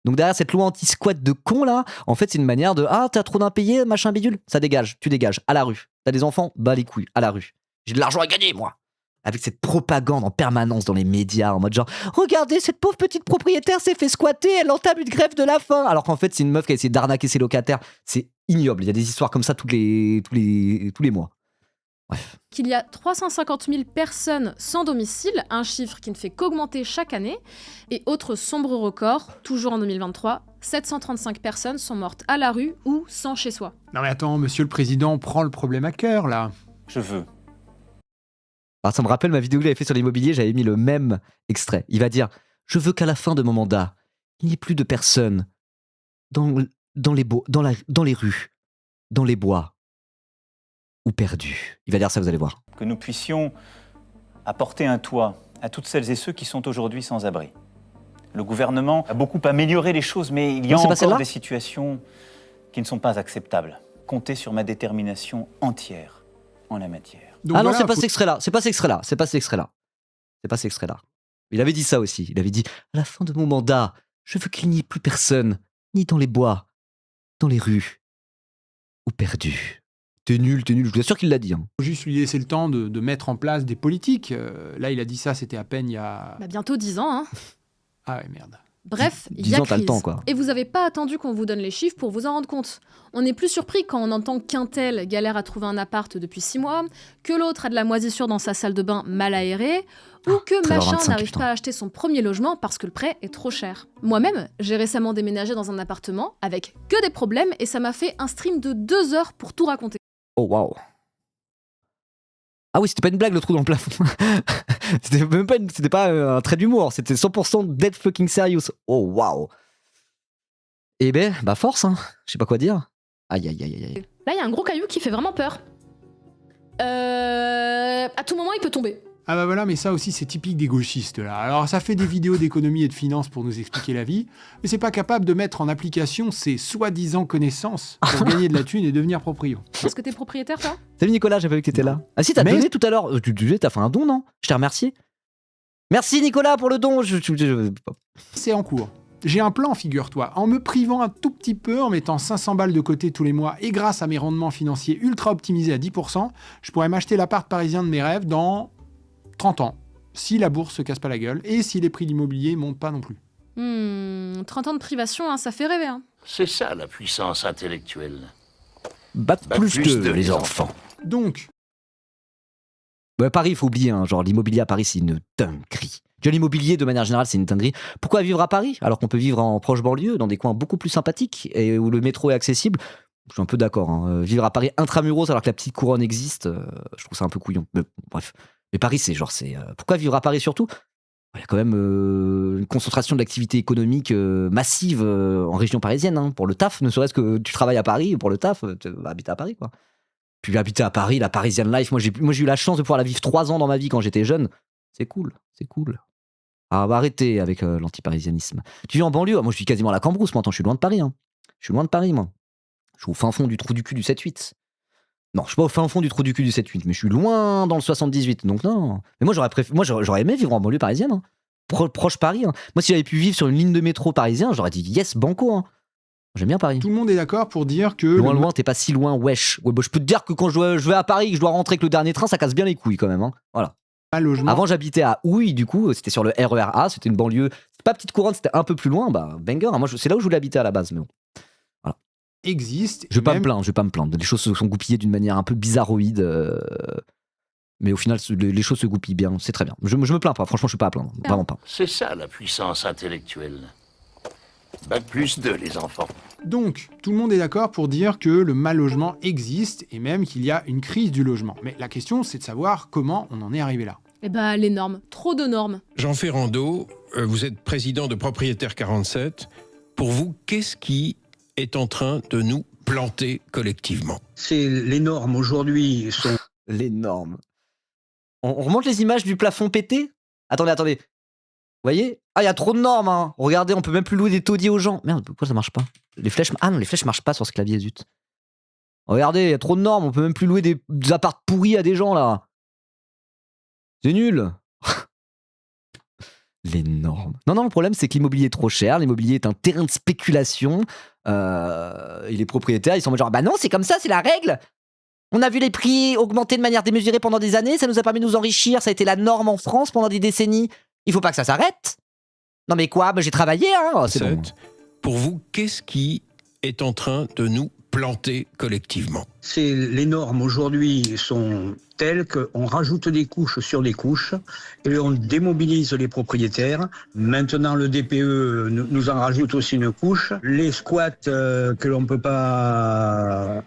Donc derrière cette loi anti-squat de con là, en fait c'est une manière de t'as trop d'impayés, machin bidule, ça dégage, tu dégages, à la rue. T'as des enfants, bah les couilles, à la rue. J'ai de l'argent à gagner moi. Avec cette propagande en permanence dans les médias, en mode genre regardez cette pauvre petite propriétaire s'est fait squatter, elle entame une grève de la faim. Alors qu'en fait c'est une meuf qui a essayé d'arnaquer ses locataires. C'est ignoble, il y a des histoires comme ça tous les mois. Bref. Qu'il y a 350 000 personnes sans domicile, un chiffre qui ne fait qu'augmenter chaque année. Et autre sombre record, toujours en 2023, 735 personnes sont mortes à la rue ou sans chez soi. Non mais attends, monsieur le président, prends le problème à cœur, là. Je veux. Alors, ça me rappelle ma vidéo que j'avais fait sur l'immobilier, j'avais mis le même extrait. Il va dire « Je veux qu'à la fin de mon mandat, il n'y ait plus de personnes dans les rues, dans les bois, ou perdues. » Il va dire ça, vous allez voir. Que nous puissions apporter un toit à toutes celles et ceux qui sont aujourd'hui sans abri. Le gouvernement a beaucoup amélioré les choses, mais il y a Non, c'est pas encore celle-là des situations qui ne sont pas acceptables. Comptez sur ma détermination entière en la matière. Donc Ah non, voilà, c'est pas faut- cet extrait-là, c'est pas cet extrait-là, c'est pas cet extrait-là. C'est pas cet extrait-là. Il avait dit ça aussi, il avait dit « À la fin de mon mandat, je veux qu'il n'y ait plus personne, ni dans les bois, dans les rues, ou perdu. » T'es nul, je vous assure qu'il l'a dit. Hein. faut juste lui laisser le temps de mettre en place des politiques. Là, il a dit ça, c'était à peine il y a... Bah, bientôt 10 ans, hein. Ah ouais, merde. Bref, il 10 y a ans, t'as le crise. temps, quoi. Et vous avez pas attendu qu'on vous donne les chiffres pour vous en rendre compte. On n'est plus surpris quand on entend qu'un tel galère à trouver un appart depuis 6 mois, que l'autre a de la moisissure dans sa salle de bain mal aérée, ou que Trevor machin 25, n'arrive putain. pas à acheter son premier logement parce que le prêt est trop cher. Moi-même, j'ai récemment déménagé dans un appartement avec que des problèmes et ça m'a fait un stream de 2 heures pour tout raconter. Oh waouh. Ah oui, c'était pas une blague le trou dans le plafond. C'était même pas, c'était pas un trait d'humour, c'était 100% dead fucking serious. Oh waouh. Eh ben, bah force, hein. Je sais pas quoi dire. Aïe aïe aïe aïe. Là, il y a un gros caillou qui fait vraiment peur. À tout moment, il peut tomber. Ah bah voilà, mais ça aussi c'est typique des gauchistes là. Alors ça fait des vidéos d'économie et de finance pour nous expliquer la vie, mais c'est pas capable de mettre en application ses soi-disant connaissances pour gagner de la thune et devenir proprio. Est-ce que t'es propriétaire, toi? Salut Nicolas, j'avais vu que t'étais là. Ah si, t'as Mais- donné tout à l'heure. Tu disais, t'as fait un don, non? Je t'ai remercié. Merci Nicolas pour le don. C'est en cours. J'ai un plan, figure-toi. En me privant un tout petit peu, en mettant 500 balles de côté tous les mois et grâce à mes rendements financiers ultra optimisés à 10%, je pourrais m'acheter l'appart parisien de mes rêves dans 30 ans. Si la bourse se casse pas la gueule et si les prix de l'immobilier montent pas non plus. 30 ans de privation, hein, ça fait rêver. Hein. C'est ça la puissance intellectuelle. Bac plus plus 2, deux, les les enfants. Donc, Ouais, Paris, il faut oublier, hein, genre l'immobilier à Paris, c'est une dinguerie. Déjà, l'immobilier, de manière générale, c'est une dinguerie. Pourquoi vivre à Paris alors qu'on peut vivre en proche banlieue, dans des coins beaucoup plus sympathiques et où le métro est accessible? Je suis un peu d'accord. Hein. Vivre à Paris intramuros alors que la petite couronne existe, je trouve ça un peu couillon. Mais, bref. Mais Paris, c'est genre, pourquoi vivre à Paris surtout? Il y a quand même une concentration de l'activité économique massive en région parisienne. Hein, pour le taf, ne serait-ce que tu travailles à Paris, pour le taf, tu vas habiter à Paris, quoi. Puis habiter à Paris, la Parisian life, moi j'ai eu la chance de pouvoir la vivre 3 ans dans ma vie quand j'étais jeune. C'est cool, c'est cool. Ah, bah arrêtez avec l'antiparisianisme. Tu vis en banlieue? Moi je vis quasiment à la Cambrousse maintenant, je suis loin de Paris. Hein. Je suis loin de Paris, moi. Je suis au fin fond du trou du cul du 7-8. Non, je suis pas au fin fond du trou du cul du 7-8, mais je suis loin dans le 78, donc non. Mais moi j'aurais aimé vivre en banlieue parisienne, hein. Proche Paris. Hein. Moi si j'avais pu vivre sur une ligne de métro parisien, j'aurais dit yes, banco. Hein. J'aime bien Paris. tout le monde est d'accord pour dire que... Loin, le- loin, t'es pas si loin, wesh. Ouais, bah, je peux te dire que quand je vais à Paris, que je dois rentrer avec le dernier train, ça casse bien les couilles quand même. Hein. Voilà. mal logement Avant, j'habitais à Houille, du coup, c'était sur le RER A, c'était une banlieue. C'était pas petite couronne, c'était un peu plus loin. Bah, banger. Hein. Moi, c'est là où je voulais habiter à la base. Mais bon. existe. Je vais et pas même- me plaindre, je vais pas me plaindre. Les choses se sont goupillées d'une manière un peu bizarroïde. Mais au final, les choses se goupillent bien. C'est très bien. Je me plains pas. Franchement, je suis pas à plaindre. Vraiment pas. C'est ça la puissance intellectuelle. Bac plus 2, les enfants. Donc, tout le monde est d'accord pour dire que le mal logement existe et même qu'il y a une crise du logement. Mais la question, c'est de savoir comment on en est arrivé là. Eh bah, les normes. Trop de normes. Jean Ferrando, vous êtes président de Propriétaires 47. Pour vous, qu'est-ce qui est en train de nous planter collectivement? C'est les normes aujourd'hui sont Les normes. On remonte les images du plafond pété? Attendez. Vous voyez? Ah, il y a trop de normes, hein. Regardez, on peut même plus louer des taudiers aux gens. Merde, pourquoi ça marche pas? Les flèches... Ah non, les flèches marchent pas sur ce clavier, zut. Regardez, il y a trop de normes, on peut même plus louer des apparts pourris à des gens, là. C'est nul. Les normes. Non, le problème, c'est que l'immobilier est trop cher. L'immobilier est un terrain de spéculation. Et les propriétaires, ils sont genre, bah non, c'est comme ça, c'est la règle. On a vu les prix augmenter de manière démesurée pendant des années. Ça nous a permis de nous enrichir. Ça a été la norme en France pendant des décennies. Il faut pas que ça s'arrête. Non mais quoi? Bah, j'ai travaillé, hein. Oh, c'est bon. Pour vous, qu'est-ce qui est en train de nous plantés collectivement. Les normes aujourd'hui sont telles qu'on rajoute des couches sur des couches et on démobilise les propriétaires. Maintenant, le DPE nous en rajoute aussi une couche. Les squats que l'on peut pas...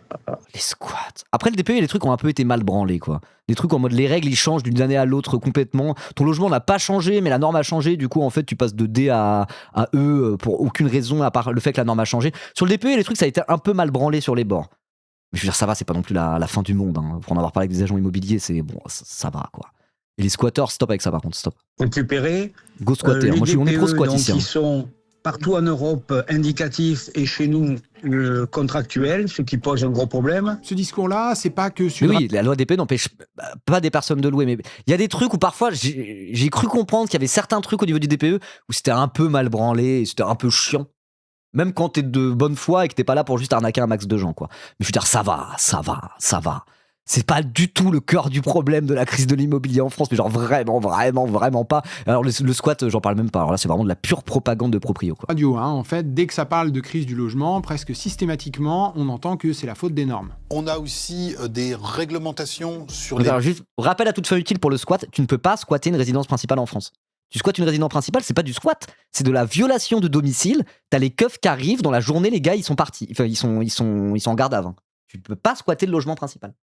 Les squats. Après, le DPE, les trucs ont un peu été mal branlés, quoi. Des trucs en mode les règles, ils changent d'une année à l'autre complètement. Ton logement n'a pas changé, mais la norme a changé. Du coup, en fait, tu passes de D à E pour aucune raison à part le fait que la norme a changé. Sur le DPE, les trucs, ça a été un peu mal branlé sur les bords. Mais je veux dire, ça va, c'est pas non plus la fin du monde. Hein. Pour en avoir parlé avec des agents immobiliers, c'est bon, ça va, quoi. Et les squatteurs, stop avec ça, par contre, stop. Récupérer. Go squatter. Moi, on est pro squat ici. Ils sont partout en Europe indicatifs et chez nous contractuels, ce qui pose un gros problème. Ce discours-là, c'est pas que sur... Mais oui, la loi DPE n'empêche pas des personnes de louer, mais il y a des trucs où parfois j'ai cru comprendre qu'il y avait certains trucs au niveau du DPE où c'était un peu mal branlé, c'était un peu chiant. Même quand t'es de bonne foi et que t'es pas là pour juste arnaquer un max de gens, quoi. Mais je veux dire, ça va. C'est pas du tout le cœur du problème de la crise de l'immobilier en France, mais genre vraiment pas. Alors le squat, j'en parle même pas. Alors là, c'est vraiment de la pure propagande de proprio, quoi. Radio, en fait, dès que ça parle de crise du logement, presque systématiquement, on entend que c'est la faute des normes. On a aussi des réglementations sur Alors, juste, rappel à toute fin utile pour le squat, tu ne peux pas squatter une résidence principale en France. Tu squattes une résidence principale, c'est pas du squat, c'est de la violation de domicile. T'as les keufs qui arrivent, dans la journée, les gars, ils sont partis. Enfin, ils sont en garde à vin. Tu peux pas squatter le logement principal.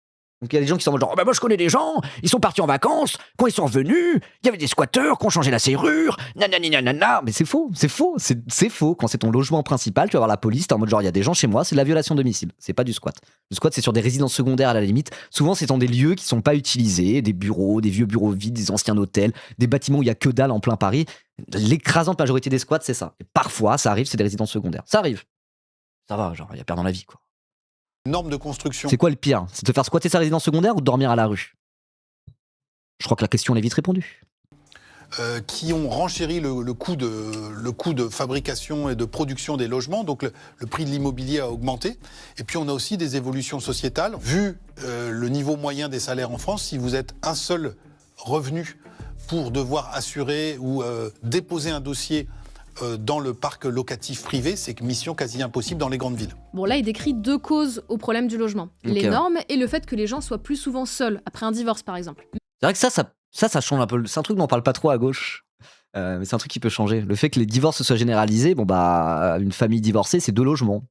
Donc il y a des gens qui sont en mode genre, moi je connais des gens, ils sont partis en vacances, quand ils sont revenus, il y avait des squatteurs qui ont changé la serrure, nanana. Mais c'est faux. Quand c'est ton logement principal, tu vas voir la police, t'es en mode genre, il y a des gens chez moi, c'est de la violation de domicile. C'est pas du squat. Le squat, c'est sur des résidences secondaires à la limite. Souvent, c'est dans des lieux qui sont pas utilisés, des bureaux, des vieux bureaux vides, des anciens hôtels, des bâtiments où il y a que dalle en plein Paris. L'écrasante majorité des squats, c'est ça. Et parfois, ça arrive, c'est des résidences secondaires. Ça arrive. Ça va, genre, il y a pire dans la vie, quoi. normes de construction. C'est quoi le pire? C'est de te faire squatter sa résidence secondaire ou de dormir à la rue? Je crois que la question est vite répondue. Qui ont renchéri le coût de fabrication et de production des logements, donc le prix de l'immobilier a augmenté. Et puis on a aussi des évolutions sociétales. Vu le niveau moyen des salaires en France, si vous êtes un seul revenu pour devoir assurer ou déposer un dossier dans le parc locatif privé, c'est mission quasi impossible dans les grandes villes. Bon, là, il décrit 2 causes au problème du logement. Les normes et le fait que les gens soient plus souvent seuls, après un divorce, par exemple. C'est vrai que ça change un peu. C'est un truc dont on parle pas trop à gauche. Mais c'est un truc qui peut changer. Le fait que les divorces soient généralisés, une famille divorcée, c'est 2 logements.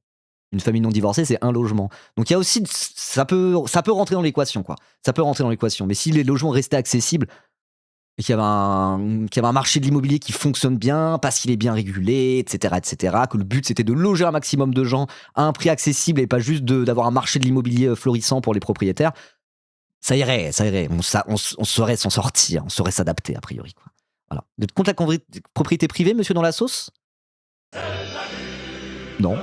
Une famille non divorcée, c'est 1 logement. Donc il y a aussi... Ça peut rentrer dans l'équation, quoi. Ça peut rentrer dans l'équation. Mais si les logements restaient accessibles, et qu'il y avait un marché de l'immobilier qui fonctionne bien, parce qu'il est bien régulé, etc., que le but c'était de loger un maximum de gens à un prix accessible et pas juste d'avoir un marché de l'immobilier florissant pour les propriétaires, ça irait. On saurait s'en sortir, on saurait s'adapter a priori, quoi. Voilà. Vous êtes contre la propriété privée, monsieur dans la sauce? Non,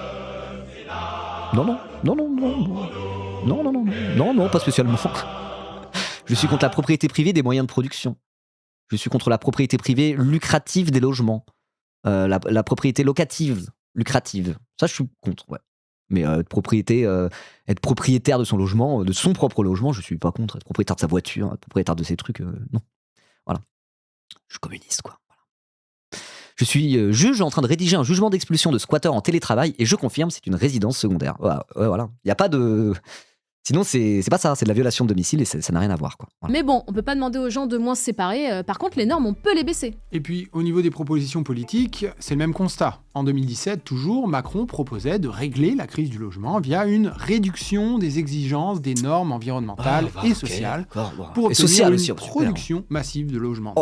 pas spécialement. Je suis contre la propriété privée des moyens de production. Je suis contre la propriété privée lucrative des logements. La propriété locative lucrative. Ça, je suis contre, ouais. Mais être propriétaire de son logement, de son propre logement, je suis pas contre. Être propriétaire de sa voiture, être propriétaire de ses trucs, non. Voilà. Je suis communiste, quoi. Voilà. Je suis juge en train de rédiger un jugement d'expulsion de squatteurs en télétravail et je confirme, c'est une résidence secondaire. Voilà. Il n'y a pas de... Sinon, c'est pas ça, c'est de la violation de domicile et ça n'a rien à voir, quoi. Voilà. Mais bon, on peut pas demander aux gens de moins se séparer. Par contre, les normes, on peut les baisser. Et puis, au niveau des propositions politiques, c'est le même constat. En 2017, toujours, Macron proposait de régler la crise du logement via une réduction des exigences des normes environnementales et sociales pour obtenir une production massive de logements.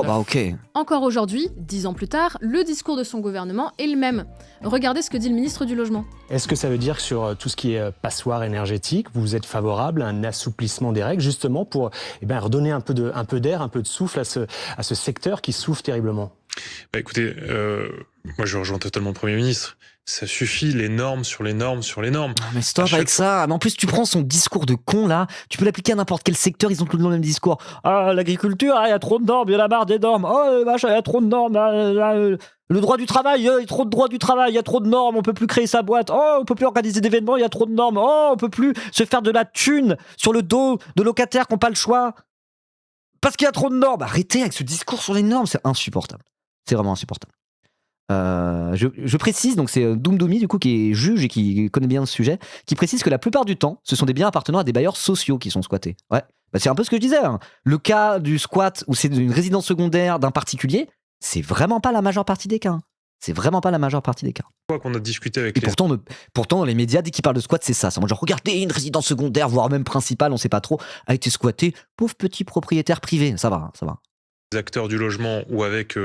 Encore aujourd'hui, 10 ans plus tard, le discours de son gouvernement est le même. Regardez ce que dit le ministre du Logement. Est-ce que ça veut dire que sur tout ce qui est passoire énergétique, vous êtes favorable à un assouplissement des règles, justement pour redonner un peu d'air, un peu de souffle à ce secteur qui souffre terriblement? Écoutez, moi je rejoins totalement le Premier ministre. Ça suffit, les normes sur les normes sur les normes. Mais stop avec ça. Mais en plus, tu prends son discours de con là, tu peux l'appliquer à n'importe quel secteur, ils ont tout le même discours. Ah, l'agriculture, il y a trop de normes, il y en a marre des normes. Oh, machin, il y a trop de normes. Le droit du travail, il y a trop de droits du travail, il y a trop de normes, on peut plus créer sa boîte. Oh, on peut plus organiser d'événements, il y a trop de normes. Oh, on peut plus se faire de la thune sur le dos de locataires qui n'ont pas le choix. Parce qu'il y a trop de normes. Arrêtez avec ce discours sur les normes, c'est insupportable. C'est vraiment insupportable. Je précise, donc c'est Doumdoumi du coup qui est juge et qui connaît bien le sujet, qui précise que la plupart du temps, ce sont des biens appartenant à des bailleurs sociaux qui sont squattés. Ouais, bah, c'est un peu ce que je disais. Hein. Le cas du squat où c'est une résidence secondaire d'un particulier, c'est vraiment pas la majeure partie des cas. Hein. C'est vraiment pas la majeure partie des cas. Quoi qu'on a discuté avec et pourtant, dans les médias, dès qu'ils parlent de squat, c'est ça. C'est genre, regardez, une résidence secondaire, voire même principale, on sait pas trop, a été squattée. Pauvre petit propriétaire privé. Ça va, ça va. Les acteurs du logement ou avec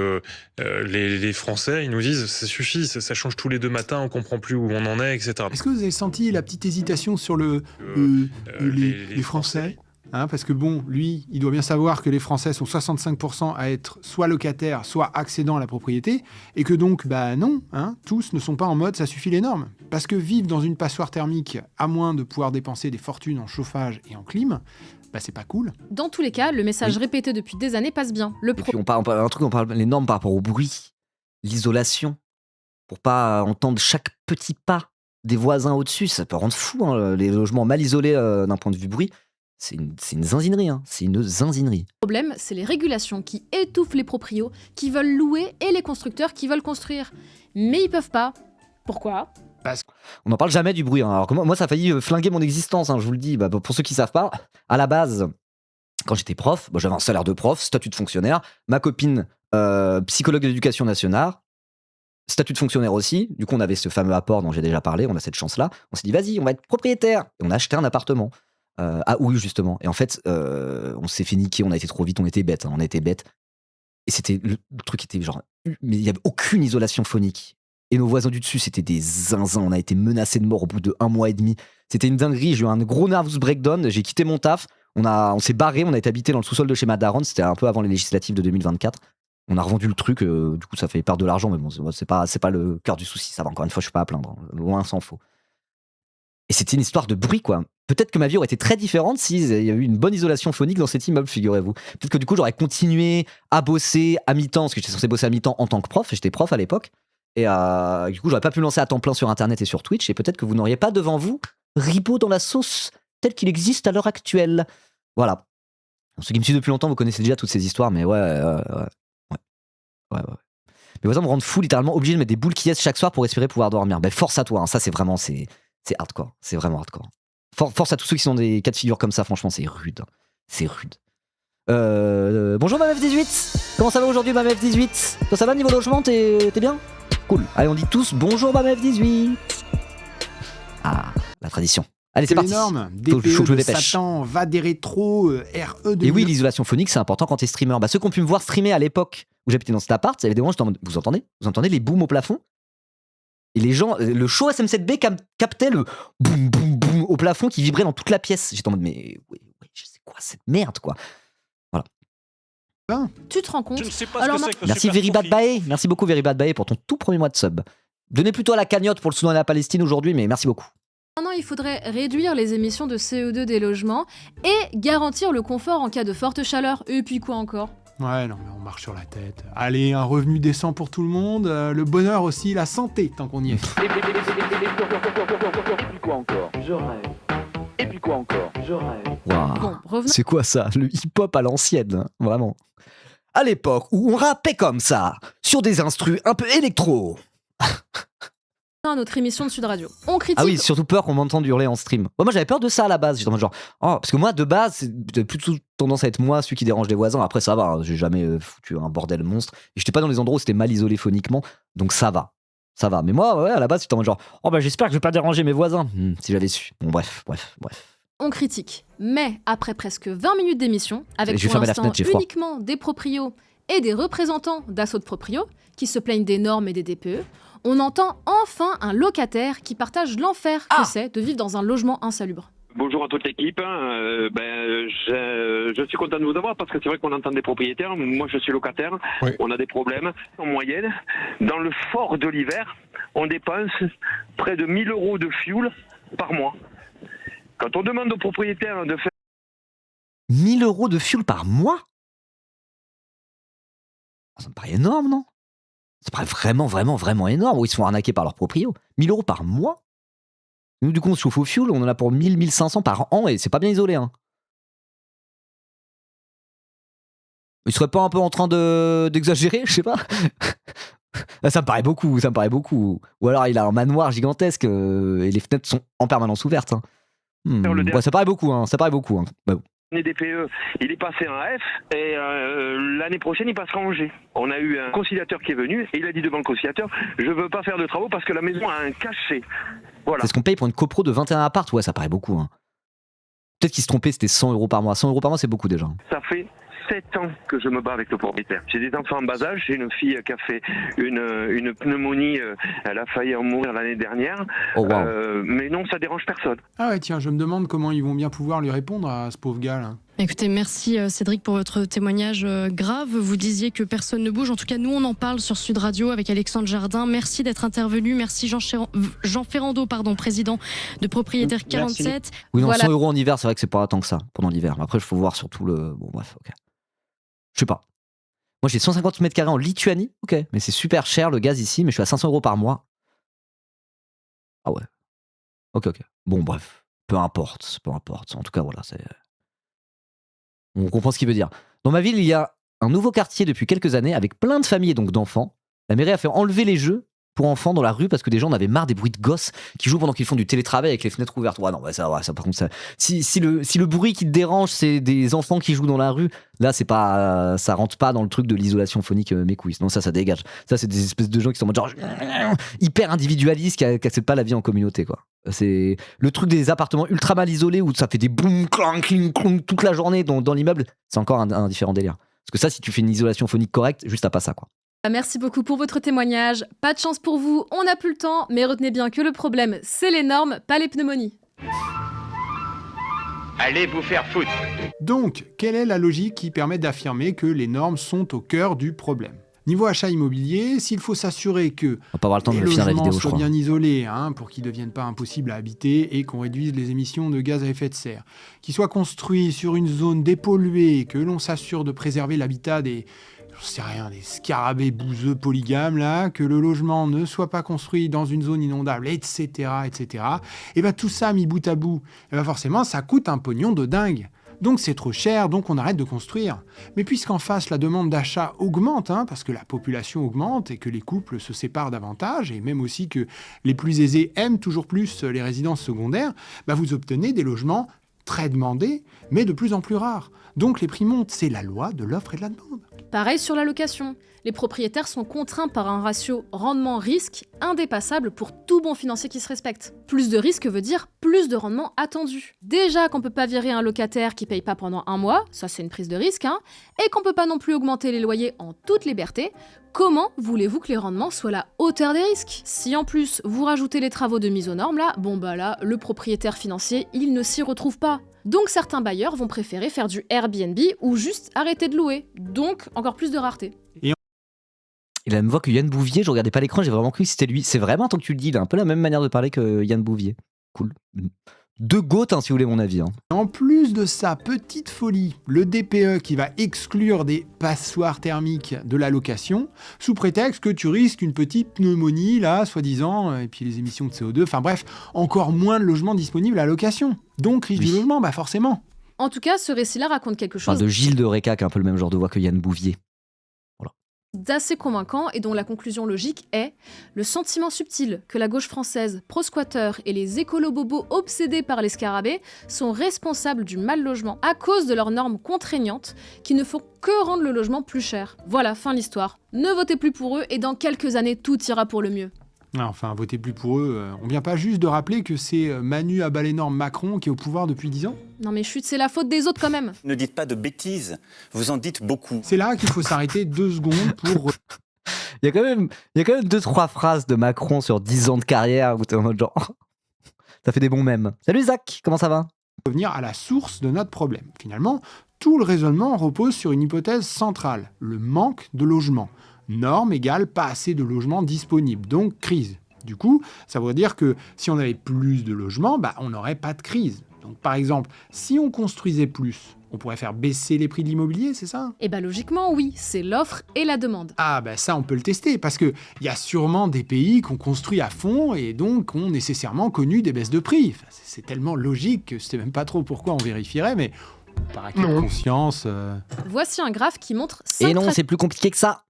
les Français, ils nous disent ça suffit, ça change tous les 2 matins, on comprend plus où on en est, etc. Est-ce que vous avez senti la petite hésitation sur les Français hein, parce que bon, lui, il doit bien savoir que les Français sont 65% à être soit locataires, soit accédants à la propriété, et que donc, bah non, hein, tous ne sont pas en mode ça suffit les normes. Parce que vivre dans une passoire thermique, à moins de pouvoir dépenser des fortunes en chauffage et en clim, bah c'est pas cool. Dans tous les cas, le message répété depuis des années passe bien. Et puis on parle les normes par rapport au bruit, l'isolation, pour pas entendre chaque petit pas des voisins au-dessus, ça peut rendre fou, hein, les logements mal isolés d'un point de vue bruit. C'est une zinzinerie, hein. C'est une zinzinerie. Le problème, c'est les régulations qui étouffent les proprios qui veulent louer et les constructeurs qui veulent construire. Mais ils peuvent pas. Pourquoi ? On n'en parle jamais du bruit. Hein. Alors que moi, ça a failli flinguer mon existence, hein, je vous le dis. Bah, pour ceux qui savent pas, à la base, quand j'étais prof, j'avais un salaire de prof, statut de fonctionnaire. Ma copine, psychologue de l'éducation nationale, statut de fonctionnaire aussi. Du coup, on avait ce fameux apport dont j'ai déjà parlé. On a cette chance-là. On s'est dit, vas-y, on va être propriétaire. Et on a acheté un appartement. À Houille justement, et en fait on s'est fait niquer, on a été trop vite, on était bêtes, hein, et c'était le truc était genre, mais il y avait aucune isolation phonique, et nos voisins du dessus c'était des zinzins, on a été menacés de mort au bout de 1 mois et demi, c'était une dinguerie, j'ai eu un gros nervous breakdown, j'ai quitté mon taf, on s'est barré, on a été habité dans le sous-sol de chez ma daronne, c'était un peu avant les législatives de 2024, on a revendu le truc, du coup ça fait perdre de l'argent, mais bon c'est pas le cœur du souci, ça va, encore une fois je suis pas à plaindre, hein, loin s'en faut. Et c'était une histoire de bruit, quoi. Peut-être que ma vie aurait été très différente s'il y avait eu une bonne isolation phonique dans cet immeuble, figurez-vous. Peut-être que du coup, j'aurais continué à bosser à mi-temps, parce que j'étais censé bosser à mi-temps en tant que prof, j'étais prof à l'époque. Et du coup, j'aurais pas pu me lancer à temps plein sur Internet et sur Twitch, et peut-être que vous n'auriez pas devant vous Ribot dans la sauce, tel qu'il existe à l'heure actuelle. Voilà. Ceux qui me suivent depuis longtemps, vous connaissez déjà toutes ces histoires, mais ouais. Mes voisins me rendent fou, littéralement obligé de mettre des boules qui chaque soir pour espérer pouvoir dormir. Ben, force à toi, hein. Ça c'est vraiment... C'est hardcore, c'est vraiment hardcore. Force à tous ceux qui sont des cas de figure comme ça, franchement, c'est rude. C'est rude. Bonjour ma meuf 18. Comment ça va aujourd'hui ma meuf 18 ? Toi ça va niveau logement, t'es bien ? Cool. Allez, on dit tous bonjour ma meuf 18. Ah, la tradition. Allez, c'est parti. Énorme. DPE de Satan, va des rétros, RE de... Et oui, l'isolation phonique, c'est important quand t'es streamer. Bah, ceux qui ont pu me voir streamer à l'époque où j'habitais dans cet appart, il y avait des moments où j'étais en mode, vous entendez les booms au plafond ? Et les gens, le show SM7B captait le boum boum boum au plafond qui vibrait dans toute la pièce. J'étais en mode, mais oui, je sais quoi cette merde, quoi. Voilà. Tu te rends compte ? Je ne sais pas Alors, ce que c'est que merci Super Very Bad Trophy. Bae. Merci beaucoup Very Bad Bae pour ton tout premier mois de sub. Donnez plutôt à la cagnotte pour le soudan de la Palestine aujourd'hui, mais merci beaucoup. Maintenant, il faudrait réduire les émissions de CO2 des logements et garantir le confort en cas de forte chaleur. Et puis quoi encore ? Ouais, non, mais on marche sur la tête. Allez, un revenu décent pour tout le monde, le bonheur aussi, la santé, tant qu'on y est. Et puis quoi encore ? Je rêve. Et puis quoi encore ? Je rêve. Wow. Bon, revenons C'est quoi ça ? Le hip-hop à l'ancienne, hein, vraiment. À l'époque où on rappait comme ça, sur des instrus un peu électro. à notre émission de Sud Radio. On critique... Ah oui, surtout peur qu'on m'entende hurler en stream. Bon, moi j'avais peur de ça à la base. J'étais en mode genre, oh, parce que moi de base, j'ai plutôt tendance à être moi celui qui dérange les voisins. Après ça va, hein, j'ai jamais foutu un bordel monstre. Et j'étais pas dans les endroits où c'était mal isolé phoniquement, donc ça va. Ça va. Mais moi, ouais, à la base, j'étais en mode genre, oh bah j'espère que je vais pas déranger mes voisins. Si j'avais su. Bon, bref. On critique. Mais après presque 20 minutes d'émission, avec je vais pour fermer la l'instant fenêtre, j'ai froid. uniquement des proprios et des représentants d'assauts de proprios qui se plaignent des normes et des DPE, on entend enfin un locataire qui partage l'enfer que c'est de vivre dans un logement insalubre. Bonjour à toute l'équipe. Je suis content de vous avoir parce que c'est vrai qu'on entend des propriétaires. Moi, je suis locataire. Oui. On a des problèmes. En moyenne, dans le fort de l'hiver, on dépense près de 1 000 € de fuel par mois. Quand on demande aux propriétaires de faire 1 000 € de fuel par mois ? Ça me paraît énorme, non ? Ça me paraît vraiment énorme. Où ils se font arnaquer par leurs proprios. 1 000 € par mois ? Nous, du coup, on se chauffe au fuel, on en a pour 1 500 par an et c'est pas bien isolé. Hein. Ils seraient pas un peu en train d'exagérer, je sais pas. Ça me paraît beaucoup. Ou alors il a un manoir gigantesque et les fenêtres sont en permanence ouvertes. Hein. Ça paraît beaucoup. Bah, bon. Les DPE, il est passé en F et l'année prochaine il passera en G. On a eu un conciliateur qui est venu et il a dit devant le conciliateur, je veux pas faire de travaux parce que la maison a un cachet. Voilà. C'est ce qu'on paye pour une copro de 21 apparts. Ouais, ça paraît beaucoup. Hein. Peut-être qu'il se trompait, c'était 100 € par mois. 100 € par mois, c'est beaucoup déjà. Ça fait 7 ans que je me bats avec le propriétaire. J'ai des enfants en bas âge, j'ai une fille qui a fait une pneumonie, elle a failli en mourir l'année dernière. Oh, wow. Mais non, ça dérange personne. Ah ouais, tiens, je me demande comment ils vont bien pouvoir lui répondre à ce pauvre gars là. Écoutez, merci Cédric pour votre témoignage grave. Vous disiez que personne ne bouge. En tout cas, nous, on en parle sur Sud Radio avec Alexandre Jardin. Merci d'être intervenu. Merci Jean Ferrando, président de Propriétaire 47. Merci. Oui, non, voilà. 100 € en hiver, c'est vrai que c'est pas tant que ça pendant l'hiver. Après, il faut voir surtout le... Bon, bref, ok. Je sais pas. Moi, j'ai 150 mètres carrés en Lituanie. Ok, mais c'est super cher le gaz ici, mais je suis à 500 € par mois. Ah ouais. Ok. Bon, bref. Peu importe. En tout cas, voilà, c'est... On comprend ce qu'il veut dire. Dans ma ville, il y a un nouveau quartier depuis quelques années avec plein de familles et donc d'enfants. La mairie a fait enlever les jeux pour enfants dans la rue parce que des gens en avaient marre des bruits de gosses qui jouent pendant qu'ils font du télétravail avec les fenêtres ouvertes. Ouais, non, ça par contre, ça. Si le bruit qui te dérange, c'est des enfants qui jouent dans la rue, là, c'est pas, ça rentre pas dans le truc de l'isolation phonique, mes couilles. Non, ça dégage. Ça, c'est des espèces de gens qui sont en mode genre hyper individualistes, qui acceptent pas la vie en communauté, quoi. C'est le truc des appartements ultra mal isolés où ça fait des boum, clang, cling, clong toute la journée dans l'immeuble. C'est encore un différent délire. Parce que ça, si tu fais une isolation phonique correcte, juste t'as pas ça, quoi. Merci beaucoup pour votre témoignage. Pas de chance pour vous, on n'a plus le temps, mais retenez bien que le problème, c'est les normes, pas les pneumonies. Allez vous faire foutre. Donc, quelle est la logique qui permet d'affirmer que les normes sont au cœur du problème ? Niveau achat immobilier, s'il faut s'assurer que les logements soient bien isolés pour qu'ils ne deviennent pas impossibles à habiter et qu'on réduise les émissions de gaz à effet de serre, qu'ils soient construits sur une zone dépolluée, que l'on s'assure de préserver l'habitat des scarabées bouseux polygames, là, que le logement ne soit pas construit dans une zone inondable, etc. Et bien tout ça mis bout à bout, forcément ça coûte un pognon de dingue. Donc c'est trop cher, donc on arrête de construire. Mais puisqu'en face, la demande d'achat augmente, parce que la population augmente et que les couples se séparent davantage, et même aussi que les plus aisés aiment toujours plus les résidences secondaires, vous obtenez des logements très demandés, mais de plus en plus rares. Donc les prix montent, c'est la loi de l'offre et de la demande. Pareil sur la location. Les propriétaires sont contraints par un ratio rendement-risque indépassable pour tout bon financier qui se respecte. Plus de risque veut dire plus de rendement attendu. Déjà qu'on peut pas virer un locataire qui paye pas pendant un mois, ça c'est une prise de risque, et qu'on peut pas non plus augmenter les loyers en toute liberté, comment voulez-vous que les rendements soient à la hauteur des risques ? Si en plus vous rajoutez les travaux de mise aux normes là, le propriétaire financier, il ne s'y retrouve pas. Donc certains bailleurs vont préférer faire du Airbnb ou juste arrêter de louer. Donc encore plus de rareté. Il a la même voix que Yann Bouvier, je regardais pas l'écran, j'ai vraiment cru que c'était lui. C'est vraiment, tant que tu le dis, il a un peu la même manière de parler que Yann Bouvier. Cool. Deux goats, si vous voulez mon avis. En plus de ça, petite folie, le DPE qui va exclure des passoires thermiques de la location, sous prétexte que tu risques une petite pneumonie, là, soi-disant, et puis les émissions de CO2, enfin bref, encore moins de logements disponibles à la location. Donc risque du logement, forcément. En tout cas, ce récit-là raconte quelque chose... de Gilles de Réca, qui a un peu le même genre de voix que Yann Bouvier. D'assez convaincant et dont la conclusion logique est le sentiment subtil que la gauche française, pro-squatter et les écolo-bobos obsédés par les scarabées sont responsables du mal logement à cause de leurs normes contraignantes qui ne font que rendre le logement plus cher. Voilà, fin de l'histoire. Ne votez plus pour eux et dans quelques années tout ira pour le mieux. Enfin, votez plus pour eux. On vient pas juste de rappeler que c'est Manu à balai énorme Macron qui est au pouvoir depuis 10 ans ? Non mais chut, c'est la faute des autres quand même. Ne dites pas de bêtises, vous en dites beaucoup. C'est là qu'il faut s'arrêter 2 secondes pour... Il y a quand même 2-3 phrases de Macron sur 10 ans de carrière où t'es en mode genre... Ça fait des bons mèmes. Salut Zach, comment ça va ? Revenir à la source de notre problème. Finalement, tout le raisonnement repose sur une hypothèse centrale, le manque de logement. Norme égale pas assez de logements disponibles, donc crise. Du coup, ça veut dire que si on avait plus de logements, on n'aurait pas de crise. Donc par exemple, si on construisait plus, on pourrait faire baisser les prix de l'immobilier, c'est ça ? Logiquement oui, c'est l'offre et la demande. Ça on peut le tester, parce qu'il y a sûrement des pays qui ont construit à fond et donc ont nécessairement connu des baisses de prix. C'est tellement logique que je sais même pas trop pourquoi on vérifierait, mais par acquis de conscience... Voici un graphe qui montre... Et non, c'est plus compliqué que ça.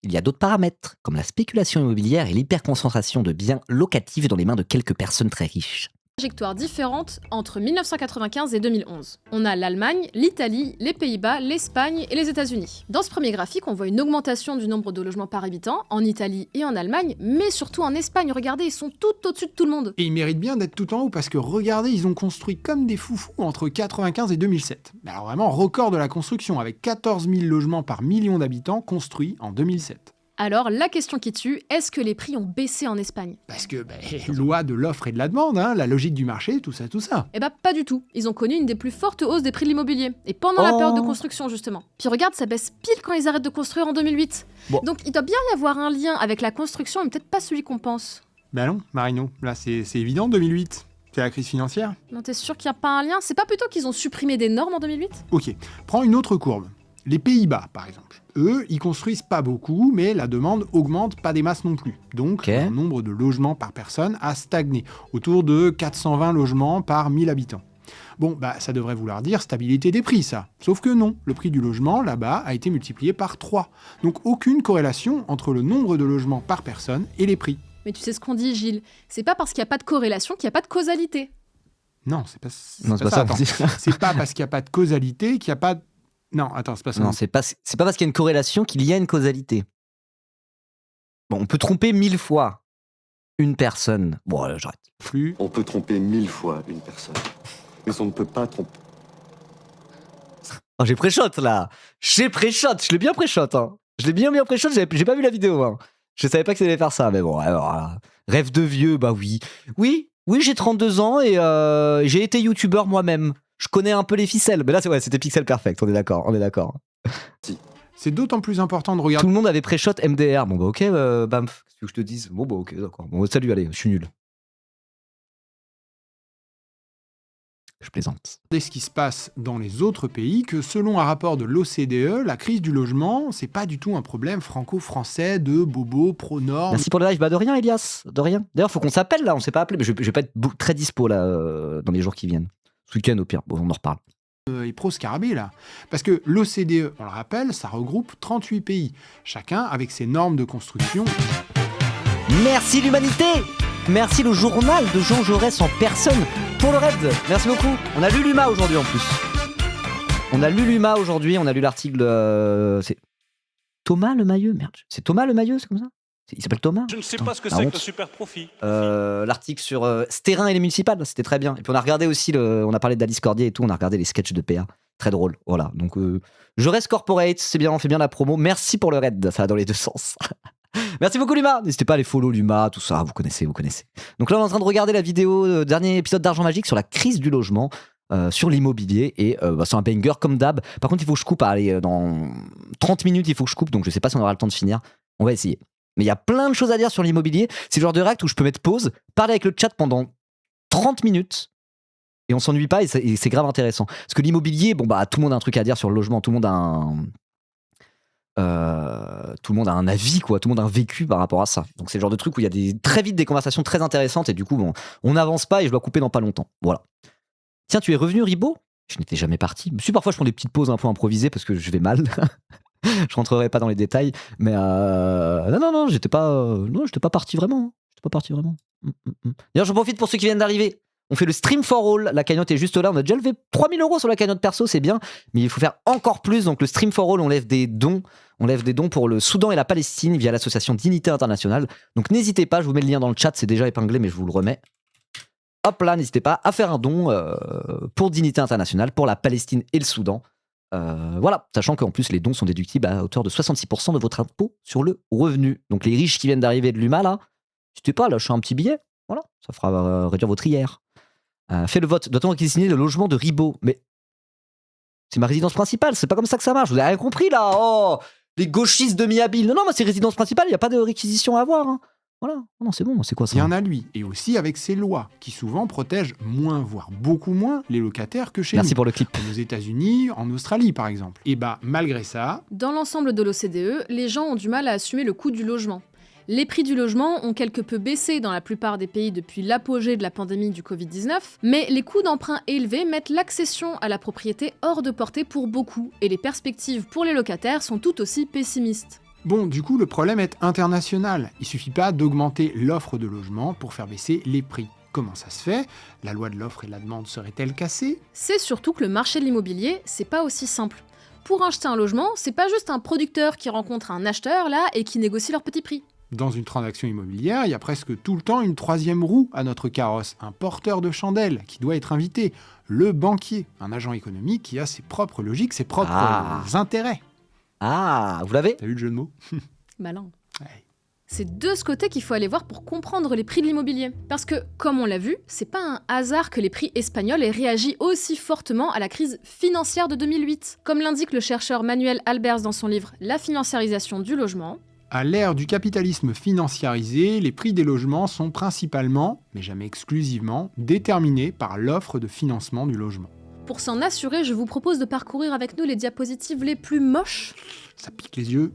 il y a d'autres paramètres, comme la spéculation immobilière et l'hyperconcentration de biens locatifs dans les mains de quelques personnes très riches. Trajectoires différentes entre 1995 et 2011. On a l'Allemagne, l'Italie, les Pays-Bas, l'Espagne et les États-Unis. Dans ce premier graphique, on voit une augmentation du nombre de logements par habitant en Italie et en Allemagne, mais surtout en Espagne. Regardez, ils sont tout au-dessus de tout le monde. Et ils méritent bien d'être tout en haut parce que regardez, ils ont construit comme des foufous entre 95 et 2007. Alors vraiment, record de la construction avec 14 000 logements par million d'habitants construits en 2007. Alors, la question qui tue, est-ce que les prix ont baissé en Espagne? Parce que, loi de l'offre et de la demande, hein, la logique du marché, tout ça. Eh bah, pas du tout. Ils ont connu une des plus fortes hausses des prix de l'immobilier. Et pendant la période de construction, justement. Puis regarde, ça baisse pile quand ils arrêtent de construire en 2008. Bon. Donc, il doit bien y avoir un lien avec la construction, mais peut-être pas celui qu'on pense. Bah non, Marino, là, c'est évident, 2008. C'est la crise financière. Non, t'es sûr qu'il n'y a pas un lien? C'est pas plutôt qu'ils ont supprimé des normes en 2008? Ok, prends une autre courbe. Les Pays-Bas, par exemple. Eux, ils construisent pas beaucoup, mais la demande augmente pas des masses non plus. Donc, le nombre de logements par personne a stagné, autour de 420 logements par 1000 habitants. Bon, ça devrait vouloir dire stabilité des prix, ça. Sauf que non, le prix du logement, là-bas, a été multiplié par 3. Donc, aucune corrélation entre le nombre de logements par personne et les prix. Mais tu sais ce qu'on dit, Gilles, c'est pas parce qu'il n'y a pas de corrélation qu'il n'y a pas de causalité. Non, c'est pas ça. C'est pas parce qu'il n'y a pas de causalité qu'il n'y a pas de... Non, attends, c'est pas ça. Non, c'est pas parce qu'il y a une corrélation qu'il y a une causalité. Bon, on peut tromper 1000 fois une personne. Bon, là, j'arrête. Plus. On peut tromper 1000 fois une personne, mais on ne peut pas tromper. Oh, j'ai pré-shot, là. Je l'ai bien pré-shot, hein. Je l'ai bien pré-shot, j'ai pas vu la vidéo, hein. Je savais pas que ça allait faire ça, mais bon, alors, rêve de vieux, bah oui. Oui, j'ai 32 ans et j'ai été youtubeur moi-même. Je connais un peu les ficelles, mais là, c'était Pixel Perfect, on est d'accord. Si. C'est d'autant plus important de regarder... Tout le monde avait pré-shot MDR, bon bah ok, Bamf, qu'est-ce que je te dise? Bon bah ok, d'accord. Bon, salut, allez, je suis nul. Je plaisante. Ce qui se passe dans les autres pays, que selon un rapport de l'OCDE, la crise du logement, c'est pas du tout un problème franco-français de bobo, pro-normes. Merci pour le live. Bah de rien, Elias, de rien. D'ailleurs, faut qu'on s'appelle là, on s'est pas appelé, mais je vais pas être très dispo là dans les jours qui viennent. Ce week-end au pire, bon, on en reparle. Et pro-scarabée là. Parce que l'OCDE, on le rappelle, ça regroupe 38 pays, chacun avec ses normes de construction. Merci l'humanité! Merci le journal de Jean Jaurès en personne pour le raid. Merci beaucoup. On a lu l'UMA aujourd'hui en plus. On a lu l'article de... C'est Thomas Le Mailleux, merde. C'est Thomas Le Mailleux, c'est comme ça? Il s'appelle Thomas? Je ne sais pas ce que c'est que le super profit. L'article sur Sterrin et les municipales, c'était très bien. Et puis on a regardé aussi, on a parlé d'Alice Cordier et tout, on a regardé les sketchs de PA. Très drôle, voilà. Donc Jaurès Corporate, c'est bien, on fait bien la promo. Merci pour le raid, ça va dans les deux sens. Merci beaucoup Luma, n'hésitez pas à les follow Luma, tout ça, vous connaissez. Donc là on est en train de regarder la vidéo, dernier épisode d'Argent Magique sur la crise du logement, sur l'immobilier, et c'est un banger comme d'hab. Par contre il faut que je coupe, dans 30 minutes il faut que je coupe, donc je sais pas si on aura le temps de finir, on va essayer. Mais il y a plein de choses à dire sur l'immobilier, c'est le genre de react où je peux mettre pause, parler avec le chat pendant 30 minutes, et on s'ennuie pas, et c'est grave intéressant. Parce que l'immobilier, tout le monde a un truc à dire sur le logement, tout le monde a un avis, quoi. Tout le monde a un vécu par rapport à ça. Donc c'est le genre de truc où il y a très vite des conversations très intéressantes et du coup on n'avance pas et je dois couper dans pas longtemps. Voilà. Tiens, tu es revenu Ribot? Je n'étais jamais parti. Parfois je prends des petites pauses un peu improvisées parce que je vais mal. Je rentrerai pas dans les détails, mais non, j'étais pas parti vraiment. D'ailleurs, j'en profite pour ceux qui viennent d'arriver. On fait le stream for all, la cagnotte est juste là, on a déjà levé 3 000 € sur la cagnotte perso, c'est bien, mais il faut faire encore plus, donc le stream for all, on lève des dons pour le Soudan et la Palestine via l'association Dignité Internationale, donc n'hésitez pas, je vous mets le lien dans le chat, c'est déjà épinglé, mais je vous le remets. Hop là, n'hésitez pas à faire un don pour Dignité Internationale, pour la Palestine et le Soudan. Voilà, sachant qu'en plus les dons sont déductibles à hauteur de 66% de votre impôt sur le revenu. Donc les riches qui viennent d'arriver de l'UMA là, n'hésitez pas à lâcher un petit billet, voilà, ça fera réduire votre IR. Fait le vote, doit-on réquisitionner le logement de Ribot? Mais c'est ma résidence principale, c'est pas comme ça que ça marche, vous avez rien compris là. Oh, les gauchistes demi-habiles. Non, c'est résidence principale, il n'y a pas de réquisition à avoir, hein. Voilà, non, c'est bon, c'est quoi ça? Il y en a lui, et aussi avec ses lois, qui souvent protègent moins, voire beaucoup moins, les locataires que chez nous. Merci pour le clip. Comme aux États-Unis, en Australie par exemple. Et malgré ça... Dans l'ensemble de l'OCDE, les gens ont du mal à assumer le coût du logement. Les prix du logement ont quelque peu baissé dans la plupart des pays depuis l'apogée de la pandémie du Covid-19, mais les coûts d'emprunt élevés mettent l'accession à la propriété hors de portée pour beaucoup, et les perspectives pour les locataires sont tout aussi pessimistes. Bon, du coup, le problème est international. Il suffit pas d'augmenter l'offre de logement pour faire baisser les prix. Comment ça se fait? La loi de l'offre et de la demande serait-elle cassée? C'est surtout que le marché de l'immobilier, c'est pas aussi simple. Pour acheter un logement, c'est pas juste un producteur qui rencontre un acheteur là et qui négocie leur petit prix. Dans une transaction immobilière, il y a presque tout le temps une troisième roue à notre carrosse, un porteur de chandelle qui doit être invité, le banquier, un agent économique qui a ses propres logiques, ses propres intérêts. Ah, vous l'avez? T'as eu le jeu de mots? Malin. Ouais. C'est de ce côté qu'il faut aller voir pour comprendre les prix de l'immobilier. Parce que, comme on l'a vu, c'est pas un hasard que les prix espagnols aient réagi aussi fortement à la crise financière de 2008. Comme l'indique le chercheur Manuel Albers dans son livre La financiarisation du logement. À l'ère du capitalisme financiarisé, les prix des logements sont principalement, mais jamais exclusivement, déterminés par l'offre de financement du logement. Pour s'en assurer, je vous propose de parcourir avec nous les diapositives les plus moches. Ça pique les yeux.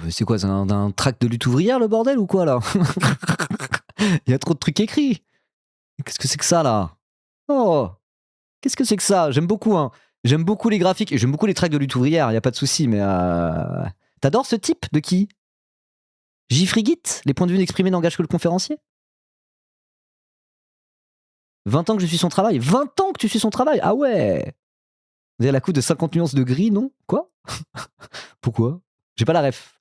C'est quoi, c'est un tract de lutte ouvrière le bordel ou quoi là? Il y a trop de trucs écrits. Qu'est-ce que c'est que ça là? Oh, qu'est-ce que c'est que ça? J'aime beaucoup, hein. J'aime beaucoup les graphiques et j'aime beaucoup les tracts de lutte ouvrière, il y a pas de souci, mais t'adores ce type de qui? J. Frigit, les points de vue n'exprimés n'engagent que le conférencier. 20 ans que je suis son travail. 20 ans que tu suis son travail. Ah ouais. Vous avez la coupe de 50 nuances de gris, non? Quoi? Pourquoi? J'ai pas la ref.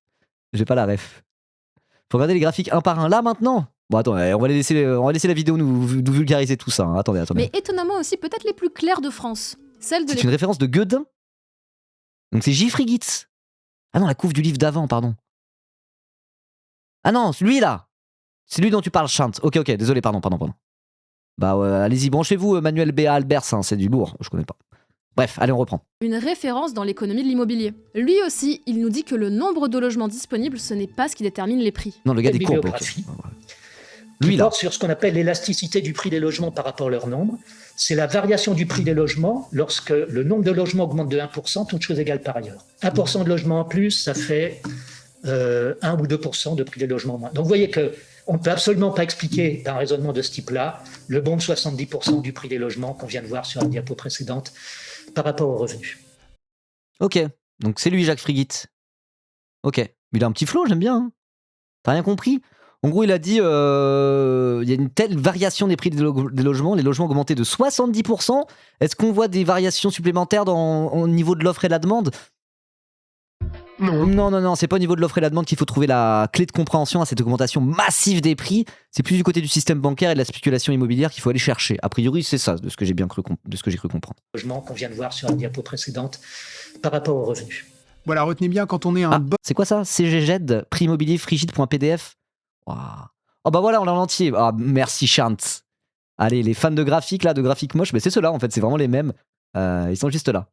Faut regarder les graphiques un par un là maintenant. Bon attends, on va laisser la vidéo nous vulgariser tout ça. Hein. Attendez. Mais étonnamment aussi peut-être les plus clairs de France. Celle de C'est une référence de Guedin. Donc c'est J. Frigit. Ah non, la couve du livre d'avant, pardon. Ah non, lui là. C'est lui dont tu parles, Chant. Ok, désolé, pardon. Bah allez-y, branchez-vous Manuel B. Albers, hein, c'est du lourd, je connais pas. Bref, allez, on reprend. Une référence dans l'économie de l'immobilier. Lui aussi, il nous dit que le nombre de logements disponibles, ce n'est pas ce qui détermine les prix. Non, le gars des courbes. Lui, porte sur ce qu'on appelle l'élasticité du prix des logements par rapport à leur nombre. C'est la variation du prix des logements lorsque le nombre de logements augmente de 1%, toutes choses égales par ailleurs. 1% de logements en plus, ça fait 1 ou 2% de prix des logements en moins. Donc vous voyez qu'on ne peut absolument pas expliquer d'un raisonnement de ce type-là le bond de 70% du prix des logements qu'on vient de voir sur la diapo précédente par rapport aux revenus. Ok, donc c'est lui Jacques Frigit. Ok, mais il a un petit flow, j'aime bien. Hein. T'as rien compris? En gros, il a dit il y a une telle variation des prix des logements, les logements ont augmenté de 70%. Est-ce qu'on voit des variations supplémentaires au niveau de l'offre et la demande? Non, c'est pas au niveau de l'offre et la demande qu'il faut trouver la clé de compréhension à cette augmentation massive des prix. C'est plus du côté du système bancaire et de la spéculation immobilière qu'il faut aller chercher. A priori, c'est ça, de ce que j'ai cru comprendre. Logement qu'on vient de voir sur la diapo précédente par rapport aux revenus. Voilà, retenez bien quand on est un... c'est quoi ça? CGZ, prix immobilier frigide.pdf. Wow. Oh bah voilà, on l'a en entier. Ah, merci Chant. Allez, les fans de graphiques là, de graphiques moches, mais c'est ceux-là en fait, c'est vraiment les mêmes. Ils sont juste là.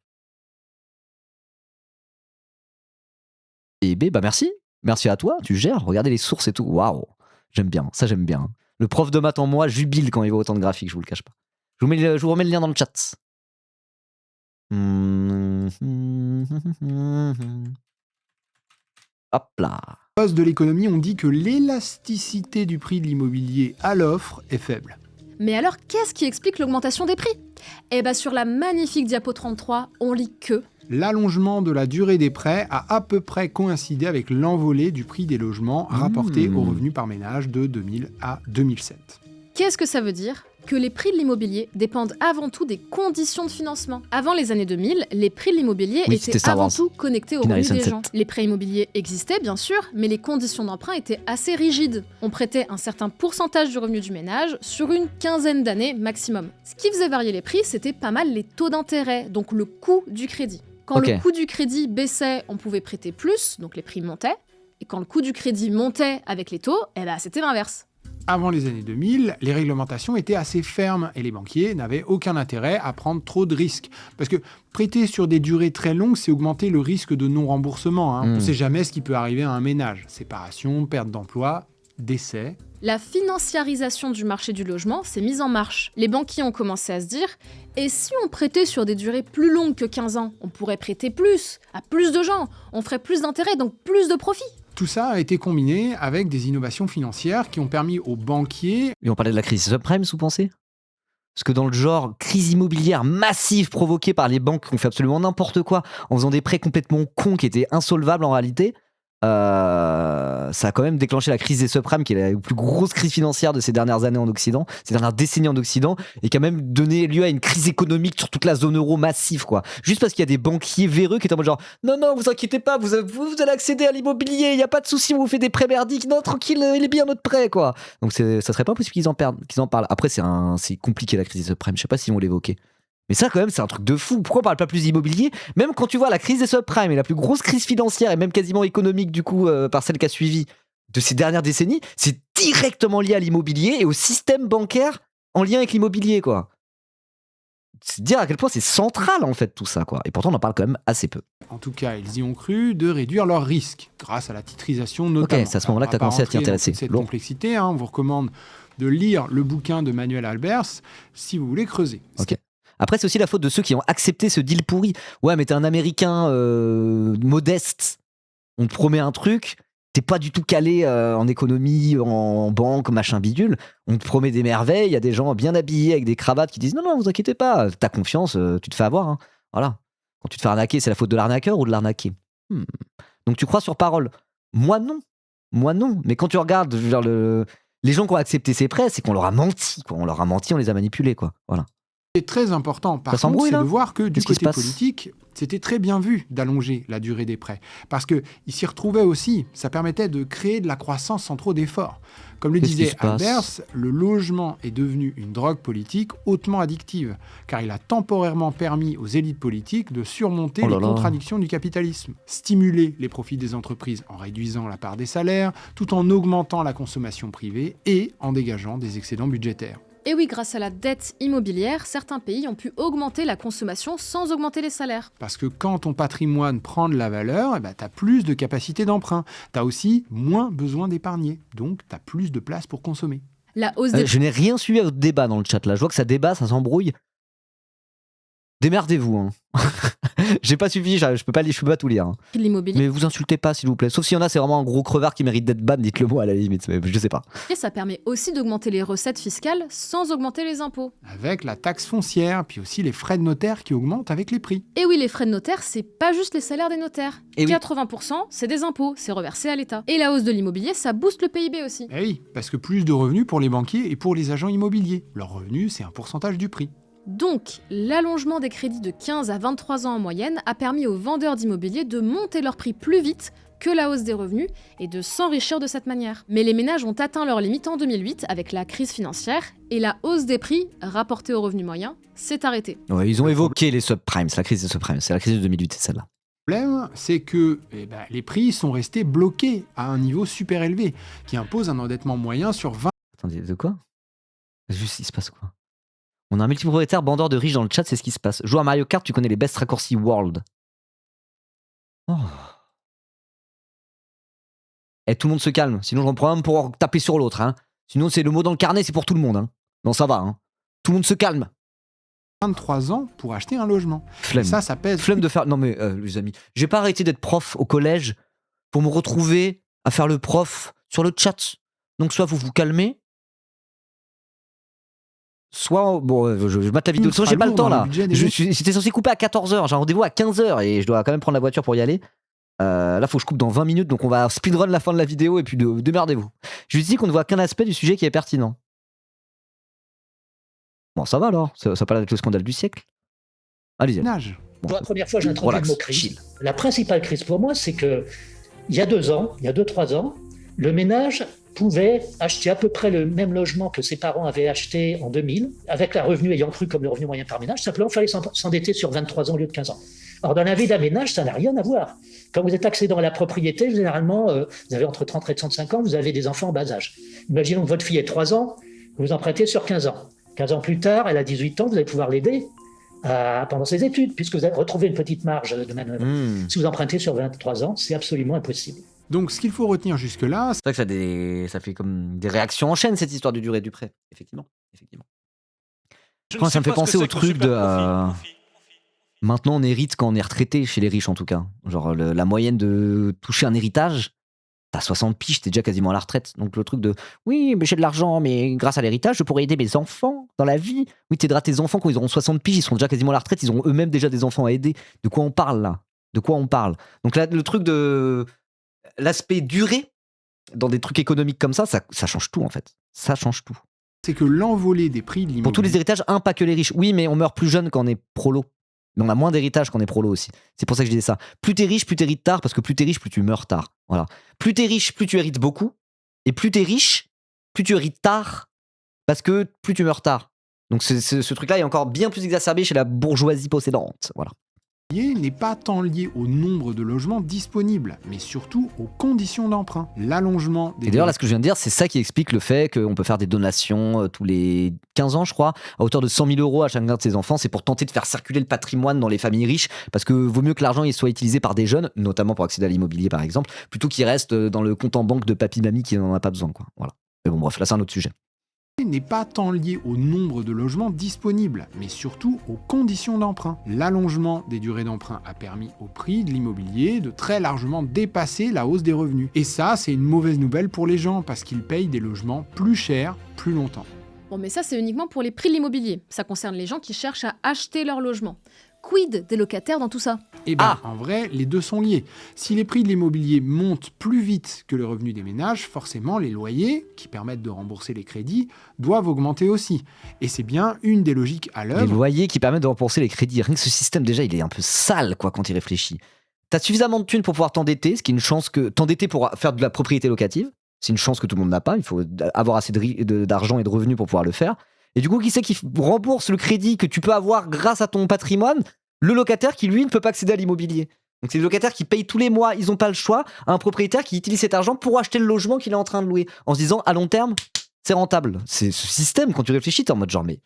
Et bah merci à toi, tu gères, regardez les sources et tout, waouh, j'aime bien. Le prof de maths en moi jubile quand il voit autant de graphiques, je vous le cache pas. Je vous remets le lien dans le chat. Hop là. De l'économie, on dit que l'élasticité du prix de l'immobilier à l'offre est faible. Mais alors, qu'est-ce qui explique l'augmentation des prix? Eh bah sur la magnifique diapo 33, on lit que... L'allongement de la durée des prêts a à peu près coïncidé avec l'envolée du prix des logements rapportés aux revenus par ménage de 2000 à 2007. Qu'est-ce que ça veut dire? Que les prix de l'immobilier dépendent avant tout des conditions de financement. Avant les années 2000, les prix de l'immobilier étaient avant tout connectés aux revenus des gens. Les prêts immobiliers existaient, bien sûr, mais les conditions d'emprunt étaient assez rigides. On prêtait un certain pourcentage du revenu du ménage sur une quinzaine d'années maximum. Ce qui faisait varier les prix, c'était pas mal les taux d'intérêt, donc le coût du crédit. Quand le coût du crédit baissait, on pouvait prêter plus, donc les prix montaient. Et quand le coût du crédit montait avec les taux, c'était l'inverse. Avant les années 2000, les réglementations étaient assez fermes et les banquiers n'avaient aucun intérêt à prendre trop de risques. Parce que prêter sur des durées très longues, c'est augmenter le risque de non-remboursement. On ne sait jamais ce qui peut arriver à un ménage. Séparation, perte d'emploi, décès. La financiarisation du marché du logement s'est mise en marche. Les banquiers ont commencé à se dire « Et si on prêtait sur des durées plus longues que 15 ans, on pourrait prêter plus, à plus de gens, on ferait plus d'intérêt, donc plus de profit ». Tout ça a été combiné avec des innovations financières qui ont permis aux banquiers... Et on parlait de la crise subprime, vous pensez? Parce que dans le genre crise immobilière massive provoquée par les banques qui ont fait absolument n'importe quoi en faisant des prêts complètement cons qui étaient insolvables en réalité, ça a quand même déclenché la crise des subprimes, qui est la plus grosse crise financière de ces dernières années en Occident, ces dernières décennies en Occident, et qui a même donné lieu à une crise économique sur toute la zone euro massive, quoi. Juste parce qu'il y a des banquiers véreux qui étaient en mode genre non, vous inquiétez pas, vous allez accéder à l'immobilier, il n'y a pas de souci, on vous fait des prêts merdiques, non, tranquille, il est bien notre prêt, quoi. Donc ça serait pas possible qu'ils en parlent. Après, c'est compliqué la crise des subprimes, je sais pas si on l'évoquait. Mais ça, quand même, c'est un truc de fou. Pourquoi on parle pas plus d'immobilier ? Même quand tu vois la crise des subprimes et la plus grosse crise financière et même quasiment économique, du coup, par celle qui a suivi de ces dernières décennies, c'est directement lié à l'immobilier et au système bancaire en lien avec l'immobilier, quoi. C'est dire à quel point c'est central, en fait, tout ça, quoi. Et pourtant, on en parle quand même assez peu. En tout cas, ils y ont cru de réduire leurs risques grâce à la titrisation notamment. Ok, c'est à ce moment-là que tu as commencé à t'y intéresser. Cette complexité, on vous recommande de lire le bouquin de Manuel Albers si vous voulez creuser. Ok. Après, c'est aussi la faute de ceux qui ont accepté ce deal pourri. Ouais, mais t'es un Américain modeste. On te promet un truc, t'es pas du tout calé en économie, en banque, machin bidule. On te promet des merveilles, il y a des gens bien habillés avec des cravates qui disent non, vous inquiétez pas, t'as confiance, tu te fais avoir. Hein. Voilà. Quand tu te fais arnaquer, c'est la faute de l'arnaqueur ou de l'arnaqué. Donc tu crois sur parole. Moi non. Mais quand tu regardes les gens qui ont accepté ces prêts, c'est qu'on leur a menti. Quoi. On leur a menti, on les a manipulés. Quoi. Voilà. C'est très important, par contre, c'est de voir que du côté politique, c'était très bien vu d'allonger la durée des prêts. Parce qu'ils s'y retrouvaient aussi, ça permettait de créer de la croissance sans trop d'efforts. Comme le disait Albers, le logement est devenu une drogue politique hautement addictive, car il a temporairement permis aux élites politiques de surmonter les contradictions du capitalisme, stimuler les profits des entreprises en réduisant la part des salaires, tout en augmentant la consommation privée et en dégageant des excédents budgétaires. Et oui, grâce à la dette immobilière, certains pays ont pu augmenter la consommation sans augmenter les salaires. Parce que quand ton patrimoine prend de la valeur, tu as plus de capacité d'emprunt. Tu as aussi moins besoin d'épargner. Donc, tu as plus de place pour consommer. La hausse des... Je n'ai rien suivi à votre débat dans le chat là. Je vois que ça débat, ça s'embrouille. Démerdez-vous. Hein. J'ai pas suivi, je peux pas tout lire. Hein. L'immobilier. Mais vous insultez pas, s'il vous plaît. Sauf s'il y en a, c'est vraiment un gros crevard qui mérite d'être ban, dites-le moi à la limite. Mais je sais pas. Et ça permet aussi d'augmenter les recettes fiscales sans augmenter les impôts. Avec la taxe foncière, puis aussi les frais de notaire qui augmentent avec les prix. Et oui, les frais de notaire, c'est pas juste les salaires des notaires. Et 80%, c'est des impôts, c'est reversé à l'État. Et la hausse de l'immobilier, ça booste le PIB aussi. Et oui, parce que plus de revenus pour les banquiers et pour les agents immobiliers. Leur revenu, c'est un pourcentage du prix. Donc, l'allongement des crédits de 15 à 23 ans en moyenne a permis aux vendeurs d'immobilier de monter leur prix plus vite que la hausse des revenus et de s'enrichir de cette manière. Mais les ménages ont atteint leurs limites en 2008 avec la crise financière et la hausse des prix rapportés aux revenus moyens s'est arrêtée. Ouais, ils ont évoqué les subprimes, c'est la crise des subprimes, c'est la crise de 2008, c'est celle-là. Le problème, c'est que les prix sont restés bloqués à un niveau super élevé qui impose un endettement moyen sur 20... Attendez, de quoi ? Juste, il se passe quoi ? On a un multipropriétaire bandeur de riches dans le chat, c'est ce qui se passe. Joue à Mario Kart, tu connais les best raccourcis world. Oh. Et tout le monde se calme, sinon je reprends un pour taper sur l'autre. Hein. Sinon, c'est le mot dans le carnet, c'est pour tout le monde. Hein. Non, ça va. Hein. Tout le monde se calme. 23 ans pour acheter un logement. Flemme. Ça pèse. Flemme de faire... Non mais, les amis, j'ai pas arrêté d'être prof au collège pour me retrouver à faire le prof sur le chat. Donc soit vous vous calmez, soit... Bon, je mate la vidéo. Soit j'ai pas le temps là. J'étais censé couper à 14h, j'ai un rendez-vous à 15h et je dois quand même prendre la voiture pour y aller. Là, faut que je coupe dans 20 minutes, donc on va speedrun la fin de la vidéo et puis démerdez-vous. Je lui dis qu'on ne voit qu'un aspect du sujet qui est pertinent. Bon, ça va alors, ça n'a pas l'air d'être le scandale du siècle. Allez-y. Pour la première fois, j'introduis le mot crise. La principale crise pour moi, c'est que il y a 2-3 ans, le ménage pouvait acheter à peu près le même logement que ses parents avaient acheté en 2000, avec un revenu ayant cru comme le revenu moyen par ménage. Simplement, il fallait s'endetter sur 23 ans au lieu de 15 ans. Alors, dans la vie d'un ménage, ça n'a rien à voir. Quand vous êtes accédant à la propriété, généralement, vous avez entre 30 et 35 ans, vous avez des enfants en bas âge. Imaginons que votre fille ait 3 ans, vous empruntez sur 15 ans. 15 ans plus tard, elle a 18 ans, vous allez pouvoir l'aider pendant ses études, puisque vous avez retrouvé une petite marge de manœuvre. Si vous empruntez sur 23 ans, c'est absolument impossible. Donc, ce qu'il faut retenir jusque-là... C'est vrai que ça fait comme des réactions en chaîne, cette histoire de durée du prêt. Effectivement. Ça me fait penser au truc de... Maintenant, on hérite quand on est retraité, chez les riches en tout cas. Genre, la moyenne de toucher un héritage, t'as 60 piges, t'es déjà quasiment à la retraite. Donc le truc de oui, mais j'ai de l'argent, mais grâce à l'héritage, je pourrais aider mes enfants dans la vie. Oui, t'aideras tes enfants quand ils auront 60 piges, ils seront déjà quasiment à la retraite, ils auront eux-mêmes déjà des enfants à aider. De quoi on parle là ? De quoi on parle ? Donc là, le truc de l'aspect durée dans des trucs économiques comme ça change tout en fait. Ça change tout. C'est que l'envolée des prix de l'immobilier... Pour tous les héritages, pas que les riches. Oui, mais on meurt plus jeune quand on est prolo. Mais on a moins d'héritage quand on est prolo aussi. C'est pour ça que je disais ça. Plus t'es riche, plus t'hérites tard, parce que plus t'es riche, plus tu meurs tard. Voilà. Plus t'es riche, plus tu hérites beaucoup. Et plus t'es riche, plus tu hérites tard, parce que plus tu meurs tard. Donc ce truc-là est encore bien plus exacerbé chez la bourgeoisie possédante. Voilà. N'est pas tant lié au nombre de logements disponibles, mais surtout aux conditions d'emprunt. L'allongement des... Et d'ailleurs, là, ce que je viens de dire, c'est ça qui explique le fait qu'on peut faire des donations tous les 15 ans, je crois, à hauteur de 100 000 € à chacun de ses enfants. C'est pour tenter de faire circuler le patrimoine dans les familles riches, parce que vaut mieux que l'argent il soit utilisé par des jeunes, notamment pour accéder à l'immobilier, par exemple, plutôt qu'il reste dans le compte en banque de papy-mamie qui n'en a pas besoin, quoi. Voilà. Mais bon, bref, là, c'est un autre sujet. N'est pas tant lié au nombre de logements disponibles, mais surtout aux conditions d'emprunt. L'allongement des durées d'emprunt a permis au prix de l'immobilier de très largement dépasser la hausse des revenus. Et ça, c'est une mauvaise nouvelle pour les gens, parce qu'ils payent des logements plus chers, plus longtemps. Bon, mais ça, c'est uniquement pour les prix de l'immobilier. Ça concerne les gens qui cherchent à acheter leur logement. Quid des locataires dans tout ça? Eh bien, en vrai, les deux sont liés. Si les prix de l'immobilier montent plus vite que le revenu des ménages, forcément, les loyers, qui permettent de rembourser les crédits, doivent augmenter aussi. Et c'est bien une des logiques à l'œuvre. Les loyers qui permettent de rembourser les crédits. Rien que ce système, déjà, il est un peu sale, quoi, quand il réfléchit. T'as suffisamment de thunes pour pouvoir t'endetter, ce qui est une chance que... T'endetter pour faire de la propriété locative, c'est une chance que tout le monde n'a pas. Il faut avoir assez d'argent et de revenus pour pouvoir le faire. Et du coup, qui c'est qui rembourse le crédit que tu peux avoir grâce à ton patrimoine? Le locataire qui, lui, ne peut pas accéder à l'immobilier. Donc c'est les locataires qui payent tous les mois, ils n'ont pas le choix, à un propriétaire qui utilise cet argent pour acheter le logement qu'il est en train de louer, en se disant, à long terme, c'est rentable. C'est ce système, quand tu réfléchis, t'es en mode genre, mais...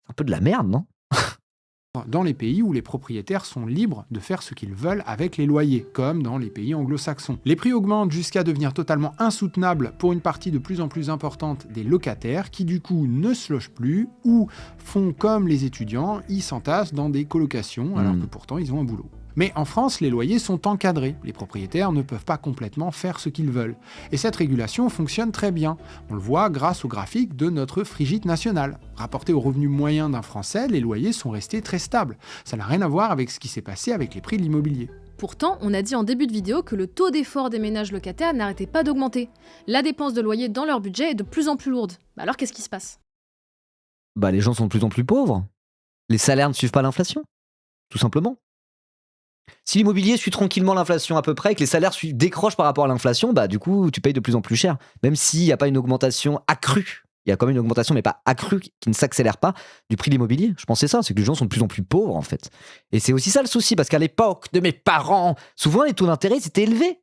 C'est un peu de la merde, non? Dans les pays où les propriétaires sont libres de faire ce qu'ils veulent avec les loyers, comme dans les pays anglo-saxons. Les prix augmentent jusqu'à devenir totalement insoutenables pour une partie de plus en plus importante des locataires qui du coup ne se logent plus ou font comme les étudiants, ils s'entassent dans des colocations alors que pourtant ils ont un boulot. Mais en France, les loyers sont encadrés. Les propriétaires ne peuvent pas complètement faire ce qu'ils veulent. Et cette régulation fonctionne très bien. On le voit grâce au graphique de notre Frigide nationale. Rapporté au revenu moyen d'un Français, les loyers sont restés très stables. Ça n'a rien à voir avec ce qui s'est passé avec les prix de l'immobilier. Pourtant, on a dit en début de vidéo que le taux d'effort des ménages locataires n'arrêtait pas d'augmenter. La dépense de loyer dans leur budget est de plus en plus lourde. Alors qu'est-ce qui se passe? Bah les gens sont de plus en plus pauvres. Les salaires ne suivent pas l'inflation. Tout simplement. Si l'immobilier suit tranquillement l'inflation à peu près et que les salaires décrochent par rapport à l'inflation, bah du coup tu payes de plus en plus cher. Même s'il n'y a pas une augmentation accrue, il y a quand même une augmentation mais pas accrue qui ne s'accélère pas du prix de l'immobilier. Je pense que c'est ça, c'est que les gens sont de plus en plus pauvres en fait. Et c'est aussi ça le souci, parce qu'à l'époque de mes parents, souvent les taux d'intérêt étaient élevés.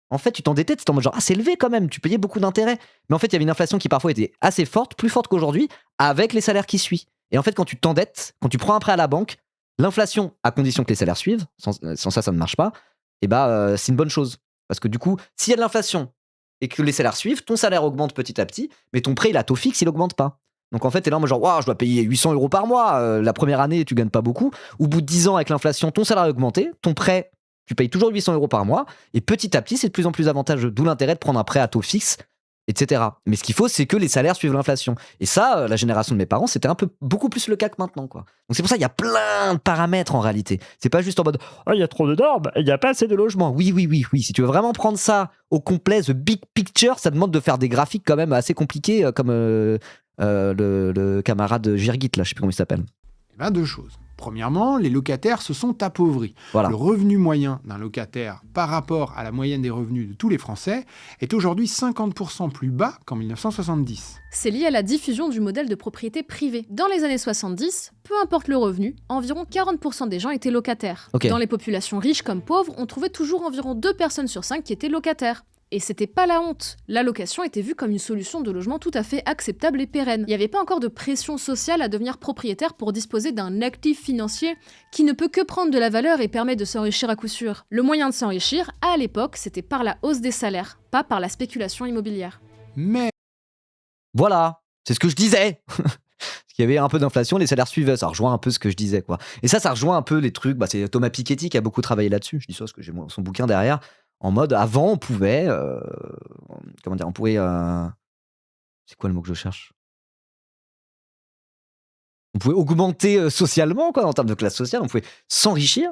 En fait tu t'endettais, tu étais en mode genre c'est élevé quand même, tu payais beaucoup d'intérêts. Mais en fait il y avait une inflation qui parfois était assez forte, plus forte qu'aujourd'hui, avec les salaires qui suivent. Et en fait quand tu t'endettes, quand tu prends un prêt à la banque, l'inflation, à condition que les salaires suivent, sans ça, ça ne marche pas, et c'est une bonne chose. Parce que du coup, s'il y a de l'inflation et que les salaires suivent, ton salaire augmente petit à petit, mais ton prêt, il a taux fixe, il augmente pas. Donc en fait, t'es là, genre, wow, je dois payer 800 € par mois, la première année, tu gagnes pas beaucoup. Au bout de 10 ans, avec l'inflation, ton salaire a augmenté, ton prêt, tu payes toujours 800 € par mois, et petit à petit, c'est de plus en plus avantageux. D'où l'intérêt de prendre un prêt à taux fixe, etc. Mais ce qu'il faut, c'est que les salaires suivent l'inflation. Et ça, la génération de mes parents, c'était beaucoup plus le cas que maintenant, quoi. Donc c'est pour ça qu'il y a plein de paramètres en réalité. C'est pas juste en mode « Oh, il y a trop de normes, il n'y a pas assez de logements ». Oui. Si tu veux vraiment prendre ça au complet, the big picture, ça demande de faire des graphiques quand même assez compliqués, comme le camarade Jirgit, là, je sais plus comment il s'appelle. Deux choses. Premièrement, les locataires se sont appauvris. Voilà. Le revenu moyen d'un locataire par rapport à la moyenne des revenus de tous les Français est aujourd'hui 50% plus bas qu'en 1970. C'est lié à la diffusion du modèle de propriété privée. Dans les années 70, peu importe le revenu, environ 40% des gens étaient locataires. Okay. Dans les populations riches comme pauvres, on trouvait toujours environ 2 personnes sur 5 qui étaient locataires. Et c'était pas la honte. La location était vue comme une solution de logement tout à fait acceptable et pérenne. Il n'y avait pas encore de pression sociale à devenir propriétaire pour disposer d'un actif financier qui ne peut que prendre de la valeur et permet de s'enrichir à coup sûr. Le moyen de s'enrichir, à l'époque, c'était par la hausse des salaires, pas par la spéculation immobilière. Mais... Voilà, c'est ce que je disais. Parce qu'il y avait un peu d'inflation, les salaires suivaient, ça rejoint un peu ce que je disais, quoi. Et ça rejoint un peu les trucs, c'est Thomas Piketty qui a beaucoup travaillé là-dessus, je dis ça parce que j'ai son bouquin derrière. En mode, avant, on pouvait... on pourrait... c'est quoi le mot que je cherche? On pouvait augmenter socialement, quoi, en termes de classe sociale. On pouvait s'enrichir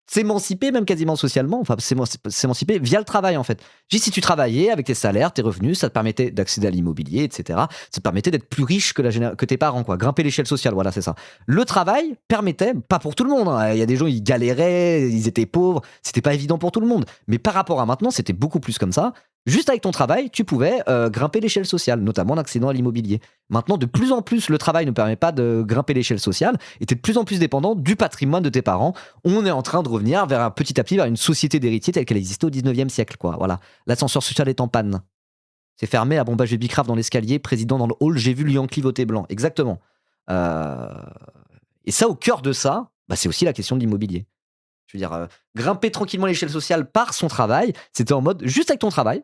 s'émanciper, même quasiment socialement, enfin s'émanciper via le travail en fait. Si tu travaillais avec tes salaires, tes revenus, ça te permettait d'accéder à l'immobilier, etc. Ça te permettait d'être plus riche que tes parents, quoi. Grimper l'échelle sociale, voilà, c'est ça. Le travail permettait, pas pour tout le monde, hein. Il y a des gens, ils galéraient, ils étaient pauvres, c'était pas évident pour tout le monde. Mais par rapport à maintenant, c'était beaucoup plus comme ça. Juste avec ton travail, tu pouvais grimper l'échelle sociale, notamment en accédant à l'immobilier. Maintenant, de plus en plus, le travail ne permet pas de grimper l'échelle sociale et tu es de plus en plus dépendant du patrimoine de tes parents. On est en train de revenir vers petit à petit vers une société d'héritiers telle qu'elle existait au 19e siècle, quoi. Voilà. L'ascenseur social est en panne. C'est fermé, abombage de bicrave dans l'escalier, président dans le hall, j'ai vu le Yankee voter blanc. Exactement. Et ça, au cœur de ça, c'est aussi la question de l'immobilier. Je veux dire, grimper tranquillement l'échelle sociale par son travail, c'était en mode, juste avec ton travail,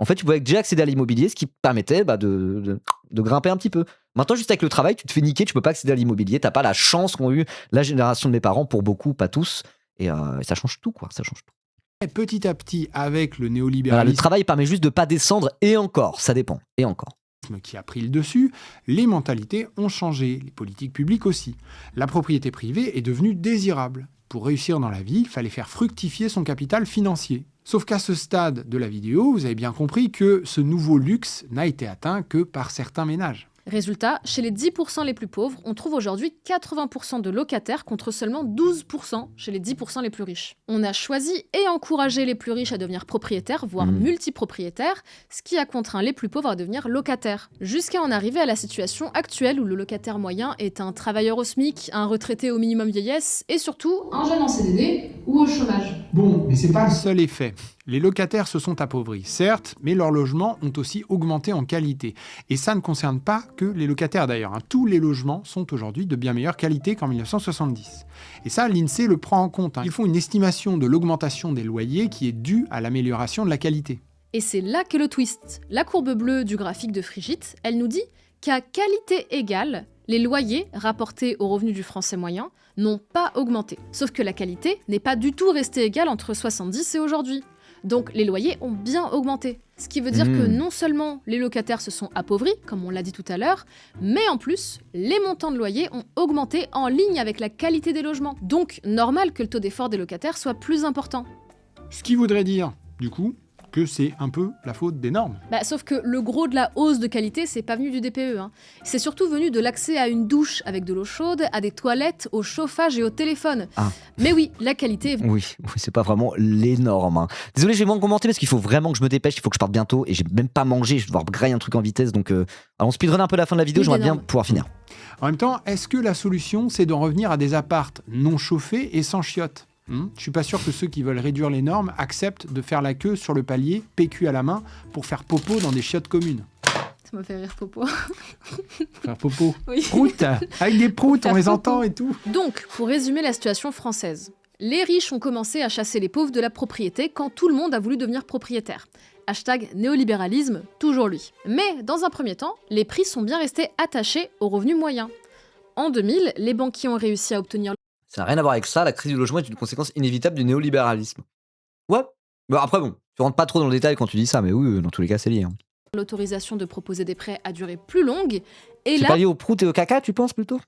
en fait, tu pouvais déjà accéder à l'immobilier, ce qui permettait de grimper un petit peu. Maintenant, juste avec le travail, tu te fais niquer, tu peux pas accéder à l'immobilier, t'as pas la chance qu'ont eu la génération de mes parents, pour beaucoup, pas tous, et ça change tout, quoi, ça change tout. Et petit à petit, avec le néolibéralisme... le travail permet juste de pas descendre, et encore, ça dépend, et encore. Qui a pris le dessus, les mentalités ont changé, les politiques publiques aussi. La propriété privée est devenue désirable. Pour réussir dans la vie, il fallait faire fructifier son capital financier. Sauf qu'à ce stade de la vidéo, vous avez bien compris que ce nouveau luxe n'a été atteint que par certains ménages. Résultat, chez les 10% les plus pauvres, on trouve aujourd'hui 80% de locataires contre seulement 12% chez les 10% les plus riches. On a choisi et encouragé les plus riches à devenir propriétaires, voire multipropriétaires, ce qui a contraint les plus pauvres à devenir locataires. Jusqu'à en arriver à la situation actuelle où le locataire moyen est un travailleur au SMIC, un retraité au minimum vieillesse et surtout un jeune en CDD ou au chômage. Bon, mais c'est pas le seul effet. Les locataires se sont appauvris, certes, mais leurs logements ont aussi augmenté en qualité. Et ça ne concerne pas que les locataires d'ailleurs. Tous les logements sont aujourd'hui de bien meilleure qualité qu'en 1970. Et ça, l'INSEE le prend en compte. Ils font une estimation de l'augmentation des loyers qui est due à l'amélioration de la qualité. Et c'est là qu'est le twist. La courbe bleue du graphique de Frigide, elle nous dit qu'à qualité égale, les loyers rapportés aux revenus du français moyen n'ont pas augmenté. Sauf que la qualité n'est pas du tout restée égale entre 70 et aujourd'hui. Donc les loyers ont bien augmenté. Ce qui veut dire que non seulement les locataires se sont appauvris, comme on l'a dit tout à l'heure, mais en plus, les montants de loyer ont augmenté en ligne avec la qualité des logements. Donc normal que le taux d'effort des locataires soit plus important. Ce qui voudrait dire, du coup, que c'est un peu la faute des normes. Sauf que le gros de la hausse de qualité, c'est pas venu du DPE. C'est surtout venu de l'accès à une douche avec de l'eau chaude, à des toilettes, au chauffage et au téléphone. Mais oui, la qualité... Oui, c'est pas vraiment les normes. Désolé, je vais moins commenter parce qu'il faut vraiment que je me dépêche, il faut que je parte bientôt et j'ai même pas mangé, je vais devoir grailler un truc en vitesse. Donc on speedrun un peu la fin de la vidéo, j'aimerais bien pouvoir finir. En même temps, est-ce que la solution, c'est d'en revenir à des appartes non chauffés et sans chiottes ? Je suis pas sûr que ceux qui veulent réduire les normes acceptent de faire la queue sur le palier, PQ à la main, pour faire popo dans des chiottes communes. Ça m'a fait rire popo. Faire popo. Oui. Prout, avec des proutes, on les entend et tout. Donc, pour résumer la situation française, les riches ont commencé à chasser les pauvres de la propriété quand tout le monde a voulu devenir propriétaire. Hashtag néolibéralisme, toujours lui. Mais dans un premier temps, les prix sont bien restés attachés aux revenus moyens. En 2000, les banquiers ont réussi à obtenir... Ça n'a rien à voir avec ça, la crise du logement est une conséquence inévitable du néolibéralisme. Ouais, après bon, tu rentres pas trop dans le détail quand tu dis ça, mais oui, dans tous les cas c'est lié. L'autorisation de proposer des prêts à durée plus longue, et c'est pas lié au prout et au caca, tu penses plutôt ?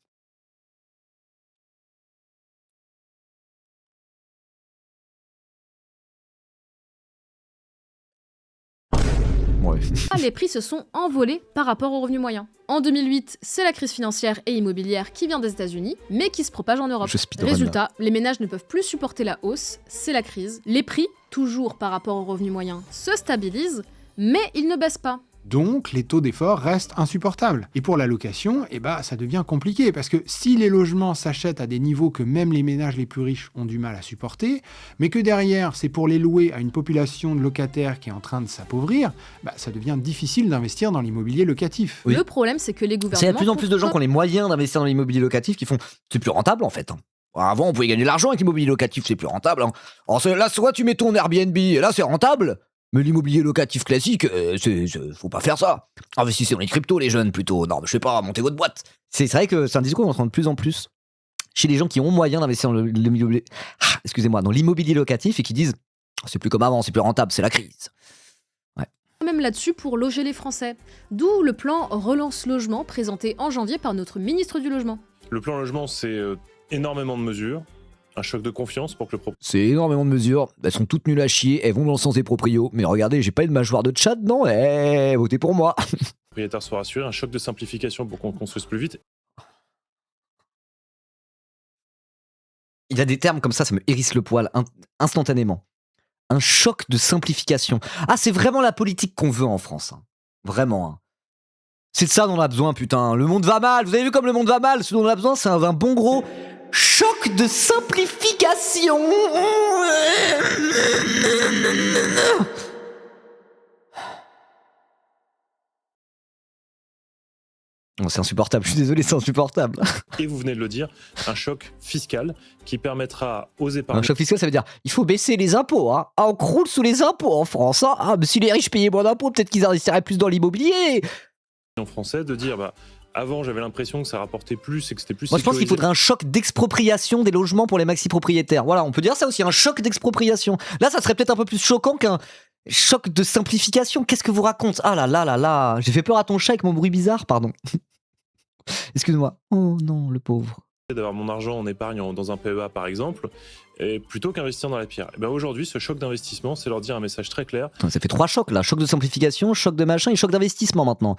Ouais. Les prix se sont envolés par rapport aux revenus moyens. En 2008, c'est la crise financière et immobilière qui vient des États-Unis, mais qui se propage en Europe. Résultat, les ménages ne peuvent plus supporter la hausse, c'est la crise. Les prix, toujours par rapport aux revenus moyens, se stabilisent, mais ils ne baissent pas. Donc, les taux d'effort restent insupportables. Et pour la location, ça devient compliqué, parce que si les logements s'achètent à des niveaux que même les ménages les plus riches ont du mal à supporter, mais que derrière, c'est pour les louer à une population de locataires qui est en train de s'appauvrir, ça devient difficile d'investir dans l'immobilier locatif. Oui. Le problème, c'est que les gouvernements... Il y a de plus en plus de gens qui ont les moyens d'investir dans l'immobilier locatif qui font « c'est plus rentable en fait ». Avant, on pouvait gagner de l'argent avec l'immobilier locatif, c'est plus rentable. Alors là, soit tu mets ton Airbnb, et là, c'est rentable. Mais l'immobilier locatif classique, faut pas faire ça. Investissez dans les cryptos, les jeunes, plutôt. Non, mais je sais pas, montez votre boîte. C'est vrai que c'est un discours qu'on entend de plus en plus chez les gens qui ont moyen d'investir dans l'immobilier locatif et qui disent c'est plus comme avant, c'est plus rentable, c'est la crise. Ouais. Même là-dessus pour loger les Français. D'où le plan Relance Logement présenté en janvier par notre ministre du Logement. Le plan logement, c'est énormément de mesures. un choc de confiance pour que le C'est énormément de mesures, elles sont toutes nulles à chier, elles vont dans le sens des proprios. Mais regardez, j'ai pas une mâchoire de chat, non. Votez pour moi. propriétaire soit rassuré, un choc de simplification pour qu'on construise plus vite. Il a des termes comme ça me hérisse le poil instantanément. Un choc de simplification. Ah, c'est vraiment la politique qu'on veut en France. Hein. Vraiment. Hein. C'est de ça dont on a besoin, putain. Le monde va mal. Vous avez vu comme le monde va mal. Ce dont on a besoin, c'est un bon gros choc de simplification. Oh, c'est insupportable, je suis désolé, c'est insupportable. Et vous venez de le dire, un choc fiscal qui permettra aux épargnants... Un choc fiscal, ça veut dire il faut baisser les impôts. Hein. Ah, on croule sous les impôts en France. Hein. Ah, mais si les riches payaient moins d'impôts, peut-être qu'ils investiraient plus dans l'immobilier. En français, de dire, avant j'avais l'impression que ça rapportait plus et que c'était plus Moi, je pense qu'il faudrait un choc d'expropriation des logements pour les maxi-propriétaires. Voilà, on peut dire ça aussi, un choc d'expropriation. Là, ça serait peut-être un peu plus choquant qu'un choc de simplification. Qu'est-ce que vous raconte? Ah là là là là, j'ai fait peur à ton chat avec mon bruit bizarre, pardon. Excuse-moi. Oh non, le pauvre. D'avoir mon argent en épargne dans un PEA par exemple, et plutôt qu'investir dans la pierre. Et aujourd'hui, ce choc d'investissement, c'est leur dire un message très clair. Ça fait 3 chocs là, choc de simplification, choc de machin et choc d'investissement maintenant.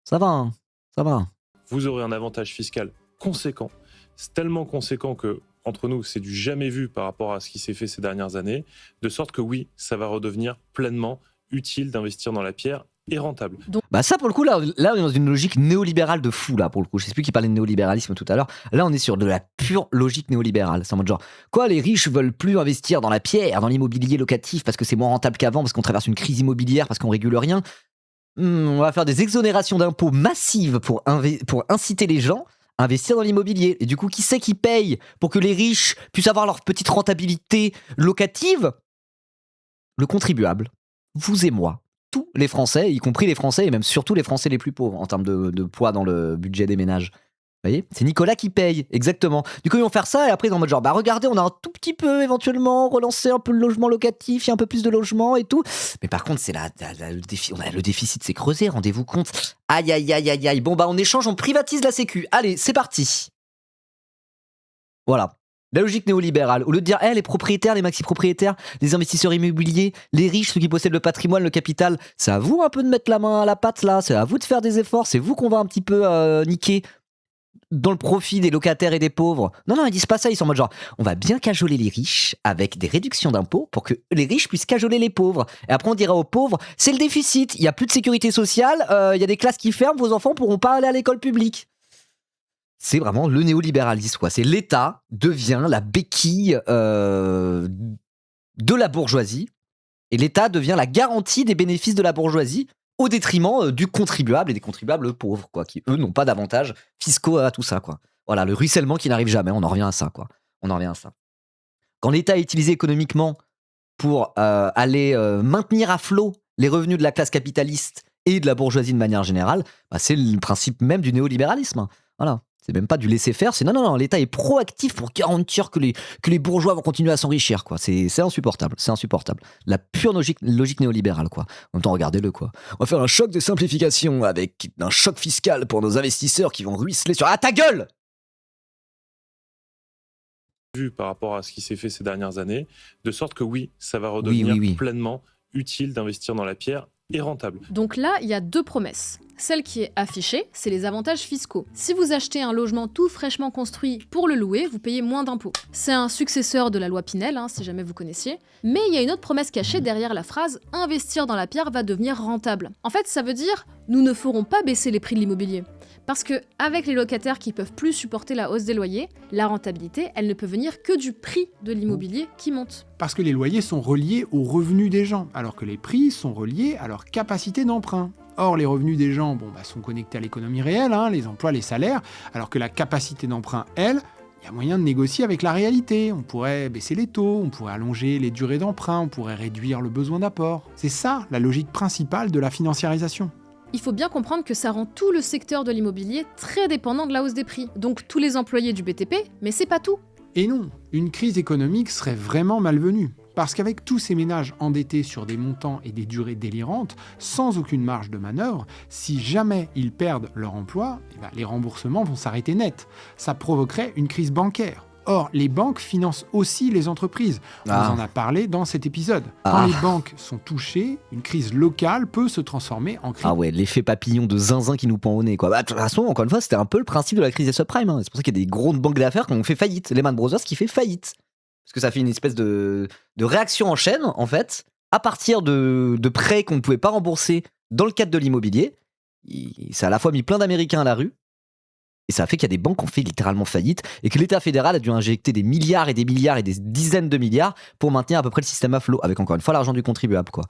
Ça va, hein, ça va. Vous aurez un avantage fiscal conséquent. C'est tellement conséquent que, entre nous, c'est du jamais vu par rapport à ce qui s'est fait ces dernières années, de sorte que oui, ça va redevenir pleinement utile d'investir dans la pierre et rentable. Bah ça pour le coup là on est dans une logique néolibérale de fou là pour le coup. Je sais plus qui parlait de néolibéralisme tout à l'heure. Là on est sur de la pure logique néolibérale. C'est en mode genre quoi, les riches veulent plus investir dans la pierre, dans l'immobilier locatif parce que c'est moins rentable qu'avant, parce qu'on traverse une crise immobilière, parce qu'on régule rien. On va faire des exonérations d'impôts massives pour inciter les gens à investir dans l'immobilier. Et du coup qui c'est qui paye pour que les riches puissent avoir leur petite rentabilité locative? Le contribuable. Vous et moi. Tous les Français, y compris les Français et même surtout les Français les plus pauvres en termes de poids dans le budget des ménages. Vous voyez, c'est Nicolas qui paye, exactement. Du coup, ils vont faire ça et après, ils sont en mode genre, regardez, on a un tout petit peu éventuellement relancé un peu le logement locatif, il y a un peu plus de logements et tout. Mais par contre, c'est le déficit s'est creusé, rendez-vous compte. Aïe, aïe, aïe, aïe, aïe. Bon, en échange, on privatise la Sécu. Allez, c'est parti. Voilà. La logique néolibérale, au lieu de dire les propriétaires, les maxi-propriétaires, les investisseurs immobiliers, les riches, ceux qui possèdent le patrimoine, le capital, c'est à vous un peu de mettre la main à la pâte là, c'est à vous de faire des efforts, c'est vous qu'on va un petit peu niquer dans le profit des locataires et des pauvres. Non, ils disent pas ça, ils sont en mode genre, on va bien cajoler les riches avec des réductions d'impôts pour que les riches puissent cajoler les pauvres. Et après on dira aux pauvres, c'est le déficit, il n'y a plus de sécurité sociale, il y a des classes qui ferment, vos enfants pourront pas aller à l'école publique. C'est vraiment le néolibéralisme, quoi. C'est l'État devient la béquille de la bourgeoisie et l'État devient la garantie des bénéfices de la bourgeoisie au détriment du contribuable et des contribuables pauvres, quoi, qui eux n'ont pas d'avantages fiscaux à tout ça, quoi. Voilà, le ruissellement qui n'arrive jamais, on en revient à ça, quoi. On en revient à ça. Quand l'État est utilisé économiquement pour aller maintenir à flot les revenus de la classe capitaliste et de la bourgeoisie de manière générale, c'est le principe même du néolibéralisme. Voilà. C'est même pas du laisser-faire, c'est non, l'État est proactif pour garantir que les bourgeois vont continuer à s'enrichir, quoi. C'est insupportable, c'est insupportable. La pure logique néolibérale, quoi. En même temps, regardez-le, quoi. On va faire un choc de simplification avec un choc fiscal pour nos investisseurs qui vont ruisseler sur... Ah, ta gueule! Vu par rapport à ce qui s'est fait ces dernières années, de sorte que oui, ça va redevenir pleinement utile d'investir dans la pierre et rentable. Donc là, il y a 2 promesses. Celle qui est affichée, c'est les avantages fiscaux. Si vous achetez un logement tout fraîchement construit pour le louer, vous payez moins d'impôts. C'est un successeur de la loi Pinel, si jamais vous connaissiez. Mais il y a une autre promesse cachée derrière la phrase « Investir dans la pierre va devenir rentable ». En fait, ça veut dire « Nous ne ferons pas baisser les prix de l'immobilier ». Parce que avec les locataires qui peuvent plus supporter la hausse des loyers, la rentabilité, elle ne peut venir que du prix de l'immobilier qui monte. Parce que les loyers sont reliés aux revenus des gens, alors que les prix sont reliés à leur capacité d'emprunt. Or, les revenus des gens sont connectés à l'économie réelle, les emplois, les salaires, alors que la capacité d'emprunt, elle, il y a moyen de négocier avec la réalité. On pourrait baisser les taux, on pourrait allonger les durées d'emprunt, on pourrait réduire le besoin d'apport. C'est ça la logique principale de la financiarisation. Il faut bien comprendre que ça rend tout le secteur de l'immobilier très dépendant de la hausse des prix. Donc tous les employés du BTP, mais c'est pas tout. Et non, une crise économique serait vraiment malvenue. Parce qu'avec tous ces ménages endettés sur des montants et des durées délirantes, sans aucune marge de manœuvre, si jamais ils perdent leur emploi, les remboursements vont s'arrêter net. Ça provoquerait une crise bancaire. Or, les banques financent aussi les entreprises. On Ah. en a parlé dans cet épisode. Quand Ah. les banques sont touchées, une crise locale peut se transformer en crise. Ah ouais, l'effet papillon de zinzin qui nous pend au nez, quoi. Bah, de toute façon, encore une fois, c'était un peu le principe de la crise des subprimes. Hein. C'est pour ça qu'il y a des grosses banques d'affaires qui ont fait faillite. Lehman Brothers qui fait faillite. Parce que ça fait une espèce de réaction en chaîne, en fait, à partir de prêts qu'on ne pouvait pas rembourser dans le cadre de l'immobilier. Ça a à la fois mis plein d'Américains à la rue, et ça a fait qu'il y a des banques qui ont fait littéralement faillite, et que l'État fédéral a dû injecter des milliards et des dizaines de milliards pour maintenir à peu près le système à flot, avec encore une fois l'argent du contribuable, quoi.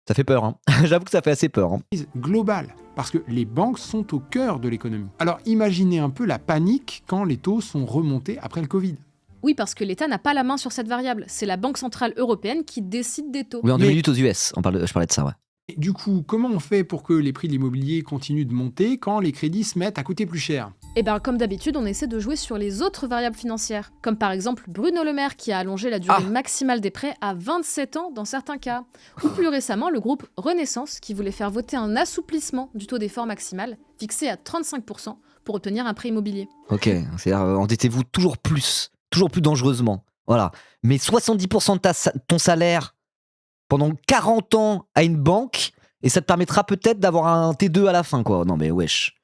Ça fait peur, hein. J'avoue que ça fait assez peur. Hein. Crise globale, parce que les banques sont au cœur de l'économie. Alors imaginez un peu la panique quand les taux sont remontés après le Covid. Oui, parce que l'État n'a pas la main sur cette variable. C'est la Banque Centrale Européenne qui décide des taux. Oui, en 2 minutes aux US, je parlais de ça, ouais. Et du coup, comment on fait pour que les prix de l'immobilier continuent de monter quand les crédits se mettent à coûter plus cher? Et bien, comme d'habitude, on essaie de jouer sur les autres variables financières. Comme par exemple Bruno Le Maire qui a allongé la durée maximale des prêts à 27 ans dans certains cas. Ou plus récemment, le groupe Renaissance qui voulait faire voter un assouplissement du taux d'effort maximal fixé à 35% pour obtenir un prêt immobilier. Ok, c'est-à-dire endettez-vous toujours plus dangereusement. Voilà. Mais 70% de ton salaire pendant 40 ans à une banque, et ça te permettra peut-être d'avoir un T2 à la fin, quoi. Non mais wesh,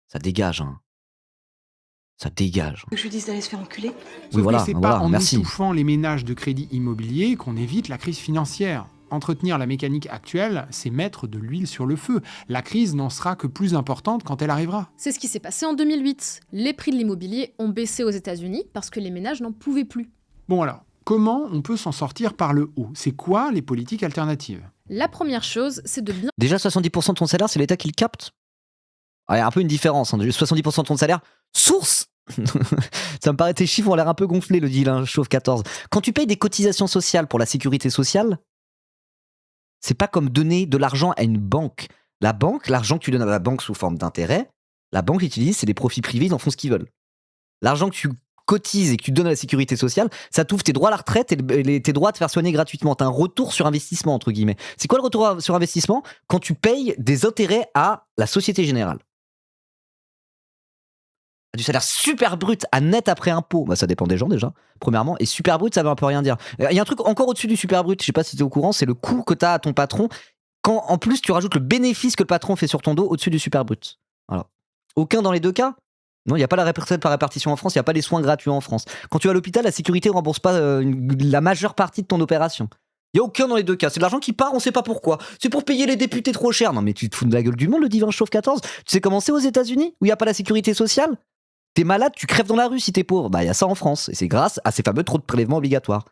ça dégage, hein. Ça dégage. Que je lui dise d'aller se faire enculer. Oui, voilà, c'est voilà, pas en merci. étouffant les ménages de crédit immobilier qu'on évite la crise financière. Entretenir la mécanique actuelle, c'est mettre de l'huile sur le feu. La crise n'en sera que plus importante quand elle arrivera. C'est ce qui s'est passé en 2008. Les prix de l'immobilier ont baissé aux États-Unis parce que les ménages n'en pouvaient plus. Bon alors, comment on peut s'en sortir par le haut? C'est quoi les politiques alternatives? La première chose, c'est de bien... Déjà, 70% de ton salaire, c'est l'État qui le capte. Il y a un peu une différence. Hein. 70% de ton salaire, source. Ça me paraît, tes chiffres ont l'air un peu gonflés, le deal, hein, Chauve 14. Quand tu payes des cotisations sociales pour la sécurité sociale, c'est pas comme donner de l'argent à une banque. La banque, l'argent que tu donnes à la banque sous forme d'intérêt, la banque l'utilise, c'est des profits privés, ils en font ce qu'ils veulent. L'argent que tu cotises et que tu donnes à la sécurité sociale, ça t'ouvre tes droits à la retraite et tes droits à te faire soigner gratuitement. T'as un retour sur investissement, entre guillemets. C'est quoi le retour sur investissement? Quand tu payes des intérêts à la Société Générale. Du salaire super brut à net après impôt, bah ça dépend des gens déjà, premièrement, et super brut ça veut un peu rien dire. Il y a un truc encore au-dessus du super brut, je sais pas si tu es au courant, c'est le coût que tu as à ton patron, quand en plus tu rajoutes le bénéfice que le patron fait sur ton dos au-dessus du super brut. Voilà. Aucun dans les deux cas? Non, il n'y a pas la retraite par répartition en France, il n'y a pas les soins gratuits en France. Quand tu es à l'hôpital, la sécurité ne rembourse pas la majeure partie de ton opération. Il n'y a aucun dans les deux cas. C'est de l'argent qui part, on ne sait pas pourquoi. C'est pour payer les députés trop cher. Non mais tu te fous de la gueule du monde, le divin Chauve 14. Tu sais comment c'est aux États-Unis où il n'y a pas la sécurité sociale? T'es malade, tu crèves dans la rue si t'es pauvre. Bah, il y a ça en France. Et c'est grâce à ces fameux trop de prélèvements obligatoires.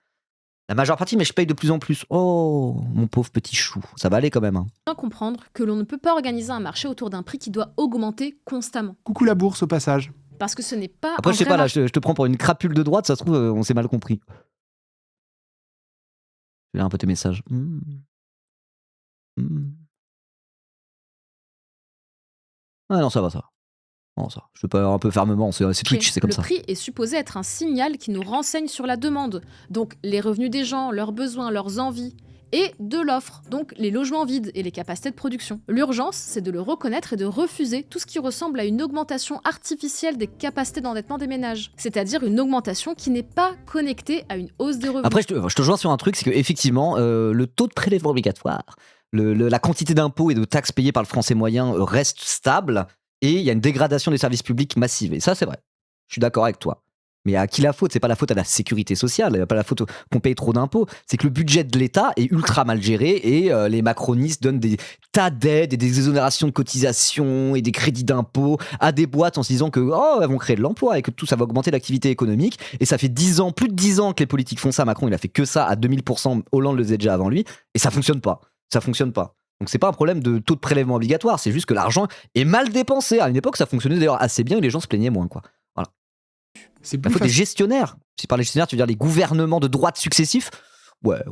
La majeure partie, mais je paye de plus en plus. Oh, mon pauvre petit chou. Ça va aller quand même. Hein. Bien comprendre que l'on ne peut pas organiser un marché autour d'un prix qui doit augmenter constamment. Coucou la bourse au passage. Parce que ce n'est pas. Après, je sais pas, là, je te prends pour une crapule de droite, ça se trouve, on s'est mal compris. Je vais lire un peu tes messages. Ah non, ça va, ça va. Non, ça, je peux pas un peu fermement, c'est Twitch, c'est comme ça. Le prix est supposé être un signal qui nous renseigne sur la demande, donc les revenus des gens, leurs besoins, leurs envies, et de l'offre, donc les logements vides et les capacités de production. L'urgence, c'est de le reconnaître et de refuser tout ce qui ressemble à une augmentation artificielle des capacités d'endettement des ménages, c'est-à-dire une augmentation qui n'est pas connectée à une hausse des revenus. Après, je te rejoins sur un truc, c'est qu'effectivement, le taux de prélèvement obligatoire, la quantité d'impôts et de taxes payées par le français moyen reste stable, et il y a une dégradation des services publics massive. Et ça, c'est vrai. Je suis d'accord avec toi. Mais à qui la faute? C'est pas la faute à la sécurité sociale, c'est pas la faute qu'on paye trop d'impôts. C'est que le budget de l'État est ultra mal géré et les macronistes donnent des tas d'aides et des exonérations de cotisations et des crédits d'impôts à des boîtes en se disant que elles vont créer de l'emploi et que tout ça va augmenter l'activité économique. Et ça fait 10 ans, plus de 10 ans que les politiques font ça. Macron, il a fait que ça à 2000%. Hollande le faisait déjà avant lui. Et ça fonctionne pas. Ça fonctionne pas. Donc c'est pas un problème de taux de prélèvement obligatoire, c'est juste que l'argent est mal dépensé. À une époque, ça fonctionnait d'ailleurs assez bien et les gens se plaignaient moins, quoi. Voilà. C'est la faute des gestionnaires. Si par les gestionnaires, tu veux dire les gouvernements de droite successifs? Ouais.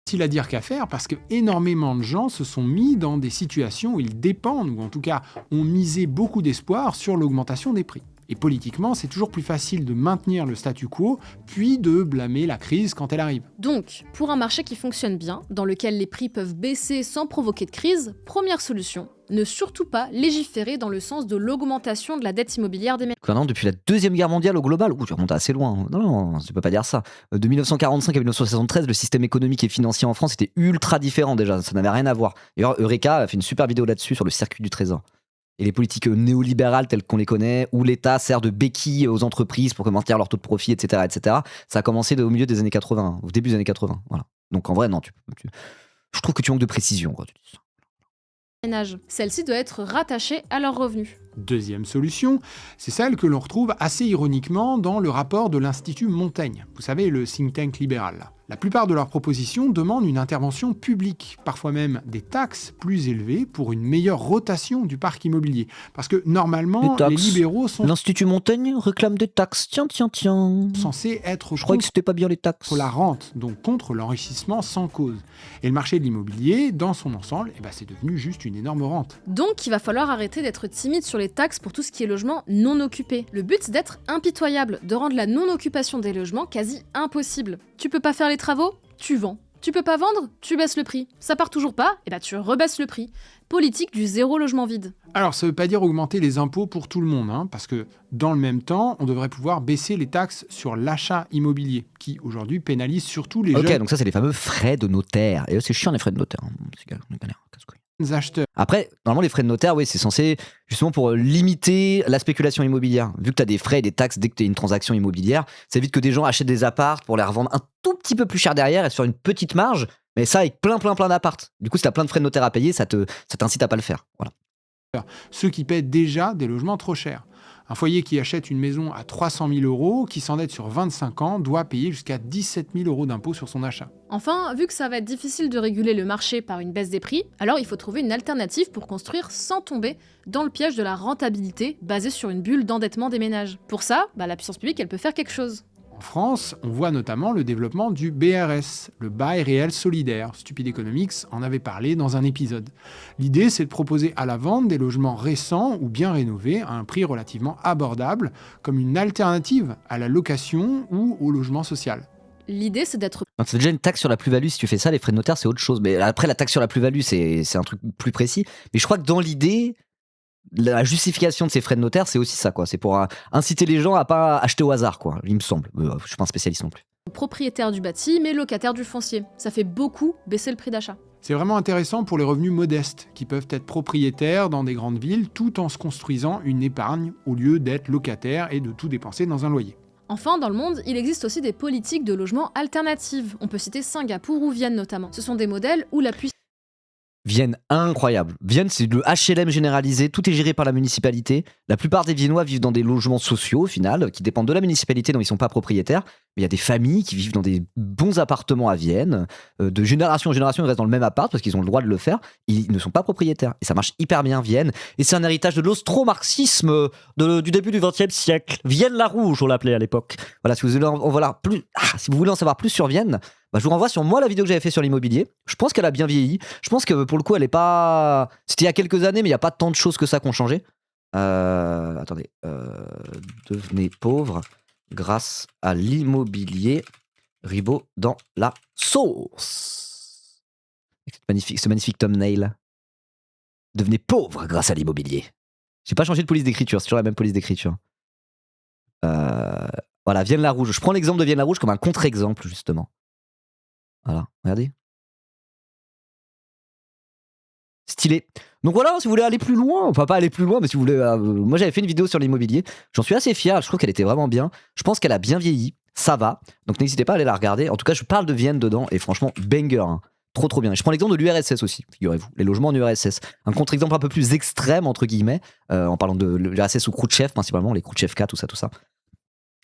Facile à dire qu'à faire parce que énormément de gens se sont mis dans des situations où ils dépendent ou en tout cas ont misé beaucoup d'espoir sur l'augmentation des prix. Et politiquement, c'est toujours plus facile de maintenir le statu quo, puis de blâmer la crise quand elle arrive. Donc, pour un marché qui fonctionne bien, dans lequel les prix peuvent baisser sans provoquer de crise, première solution, Ne surtout pas légiférer dans le sens de l'augmentation de la dette immobilière des ménages. Non, depuis la Deuxième Guerre mondiale au global, tu remontes assez loin. Non, tu peux pas dire ça. De 1945 à 1973, le système économique et financier en France était ultra différent déjà, ça n'avait rien à voir. D'ailleurs, Eureka a fait une super vidéo là-dessus sur le circuit du trésor. Et les politiques néolibérales telles qu'on les connaît, où l'État sert de béquille aux entreprises pour maintenir leur taux de profit, etc., ça a commencé au milieu des années 80, au début des années 80. Voilà. Donc en vrai, non, je trouve que tu manques de précision. Quoi. Celle-ci doit être rattachée à leurs revenus. Deuxième solution, c'est celle que l'on retrouve assez ironiquement dans le rapport de l'Institut Montaigne. Vous savez, le think tank libéral. La plupart de leurs propositions demandent une intervention publique, parfois même des taxes plus élevées pour une meilleure rotation du parc immobilier. Parce que normalement, les libéraux sont... L'Institut Montaigne réclame des taxes, tiens. Censés être... Je croyais que c'était pas bien les taxes. Contre la rente, donc contre l'enrichissement sans cause. Et le marché de l'immobilier, dans son ensemble, c'est devenu juste une énorme rente. Donc il va falloir arrêter d'être timide sur les taxes pour tout ce qui est logement non occupé. Le but c'est d'être impitoyable, de rendre la non-occupation des logements quasi impossible. Tu peux pas faire les travaux, tu vends. Tu peux pas vendre, tu baisses le prix. Ça part toujours pas, tu rebaisses le prix. Politique du zéro logement vide. Alors ça veut pas dire augmenter les impôts pour tout le monde, parce que dans le même temps, on devrait pouvoir baisser les taxes sur l'achat immobilier, qui aujourd'hui pénalise surtout les jeunes. Ok, donc ça c'est les fameux frais de notaire. Et c'est chiant les frais de notaire. Acheteurs. Après, normalement les frais de notaire, c'est censé justement pour limiter la spéculation immobilière. Vu que tu as des frais et des taxes dès que tu as une transaction immobilière, ça évite que des gens achètent des apparts pour les revendre un tout petit peu plus cher derrière et sur une petite marge, mais ça avec plein d'apparts. Du coup, si tu as plein de frais de notaire à payer, ça t'incite à pas le faire. Voilà. Ceux qui paient déjà des logements trop chers. Un foyer qui achète une maison à 300 000 euros, qui s'endette sur 25 ans, doit payer jusqu'à 17 000 euros d'impôt sur son achat. Enfin, vu que ça va être difficile de réguler le marché par une baisse des prix, alors il faut trouver une alternative pour construire sans tomber dans le piège de la rentabilité basée sur une bulle d'endettement des ménages. Pour ça, la puissance publique, elle peut faire quelque chose. En France, on voit notamment le développement du BRS, le bail réel solidaire. Stupid Economics en avait parlé dans un épisode. L'idée, c'est de proposer à la vente des logements récents ou bien rénovés à un prix relativement abordable, comme une alternative à la location ou au logement social. L'idée, c'est d'être... C'est déjà une taxe sur la plus-value, si tu fais ça, les frais de notaire, c'est autre chose. Mais après, la taxe sur la plus-value, c'est un truc plus précis. Mais je crois que dans l'idée... La justification de ces frais de notaire, c'est aussi ça, quoi. C'est pour inciter les gens à pas acheter au hasard, quoi. Il me semble. Je suis pas un spécialiste non plus. Propriétaire du bâti, mais locataire du foncier. Ça fait beaucoup baisser le prix d'achat. C'est vraiment intéressant pour les revenus modestes, qui peuvent être propriétaires dans des grandes villes, tout en se construisant une épargne, au lieu d'être locataire et de tout dépenser dans un loyer. Enfin, dans le monde, il existe aussi des politiques de logement alternatives. On peut citer Singapour ou Vienne notamment. Ce sont des modèles où la puissance... Vienne, incroyable. Vienne, c'est le HLM généralisé, tout est géré par la municipalité. La plupart des Viennois vivent dans des logements sociaux, au final, qui dépendent de la municipalité dont ils ne sont pas propriétaires. Mais il y a des familles qui vivent dans des bons appartements à Vienne. De génération en génération, ils restent dans le même appart parce qu'ils ont le droit de le faire. Ils ne sont pas propriétaires. Et ça marche hyper bien, Vienne. Et c'est un héritage de l'austro-marxisme du début du XXe siècle. Vienne-la-Rouge, on l'appelait à l'époque. Voilà, si vous voulez en savoir plus sur Vienne, je vous renvoie sur la vidéo que j'avais fait sur l'immobilier. Je pense qu'elle a bien vieilli. Je pense que pour le coup, elle est pas... C'était il y a quelques années, mais il n'y a pas tant de choses que ça qui ont changé. Attendez. Devenez pauvre grâce à l'immobilier. Ribot dans la sauce. Ce magnifique thumbnail. Devenez pauvre grâce à l'immobilier. J'ai pas changé de police d'écriture, c'est toujours la même police d'écriture. Voilà, Vienne-la-Rouge. Je prends l'exemple de Vienne-la-Rouge comme un contre-exemple, justement. Voilà, regardez. Stylé. Donc voilà, si vous voulez aller plus loin, enfin pas aller plus loin, mais si vous voulez... moi j'avais fait une vidéo sur l'immobilier, j'en suis assez fier, je trouve qu'elle était vraiment bien. Je pense qu'elle a bien vieilli, ça va. Donc n'hésitez pas à aller la regarder. En tout cas, je parle de Vienne dedans, et franchement, banger. Hein. Trop bien. Et je prends l'exemple de l'URSS aussi, figurez-vous. Les logements en URSS. Un contre-exemple un peu plus extrême, entre guillemets, en parlant de l'URSS ou Khrouchtchev, principalement, les Khrouchtchevka, tout ça.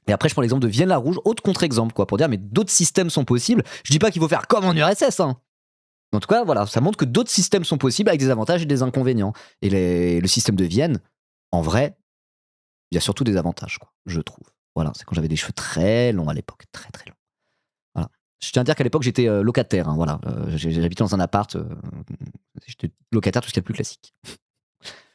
Et après, je prends l'exemple de Vienne-la-Rouge, autre contre-exemple, quoi, pour dire, mais d'autres systèmes sont possibles. Je dis pas qu'il faut faire comme en URSS, hein. En tout cas, voilà, ça montre que d'autres systèmes sont possibles avec des avantages et des inconvénients. Et le système de Vienne, en vrai, il y a surtout des avantages, quoi, je trouve. Voilà, c'est quand j'avais des cheveux très longs à l'époque, très longs. Voilà. Je tiens à dire qu'à l'époque, j'étais locataire, hein, voilà. J'habitais dans un appart, j'étais locataire, tout ce qu'il y a de plus classique.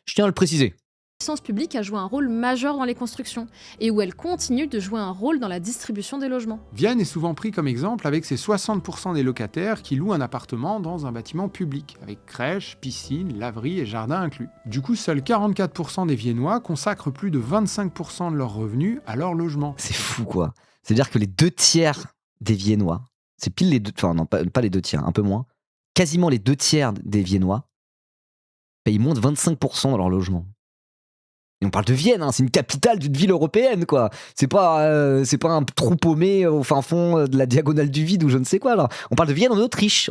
Je tiens à le préciser. puissance publique a joué un rôle majeur dans les constructions et où elle continue de jouer un rôle dans la distribution des logements. Vienne est souvent pris comme exemple avec ses 60% des locataires qui louent un appartement dans un bâtiment public, avec crèche, piscine, laverie et jardin inclus. Du coup, seuls 44% des Viennois consacrent plus de 25% de leurs revenus à leur logement. C'est fou, quoi. C'est-à-dire que les 2/3 des Viennois, c'est pile les deux, enfin non, pas les 2/3, un peu moins, quasiment les 2/3 des Viennois payent moins de 25% dans leur logement. Et on parle de Vienne, hein, c'est une capitale d'une ville européenne, quoi. C'est pas un trou paumé au fin fond de la diagonale du vide ou je ne sais quoi, là. On parle de Vienne en Autriche.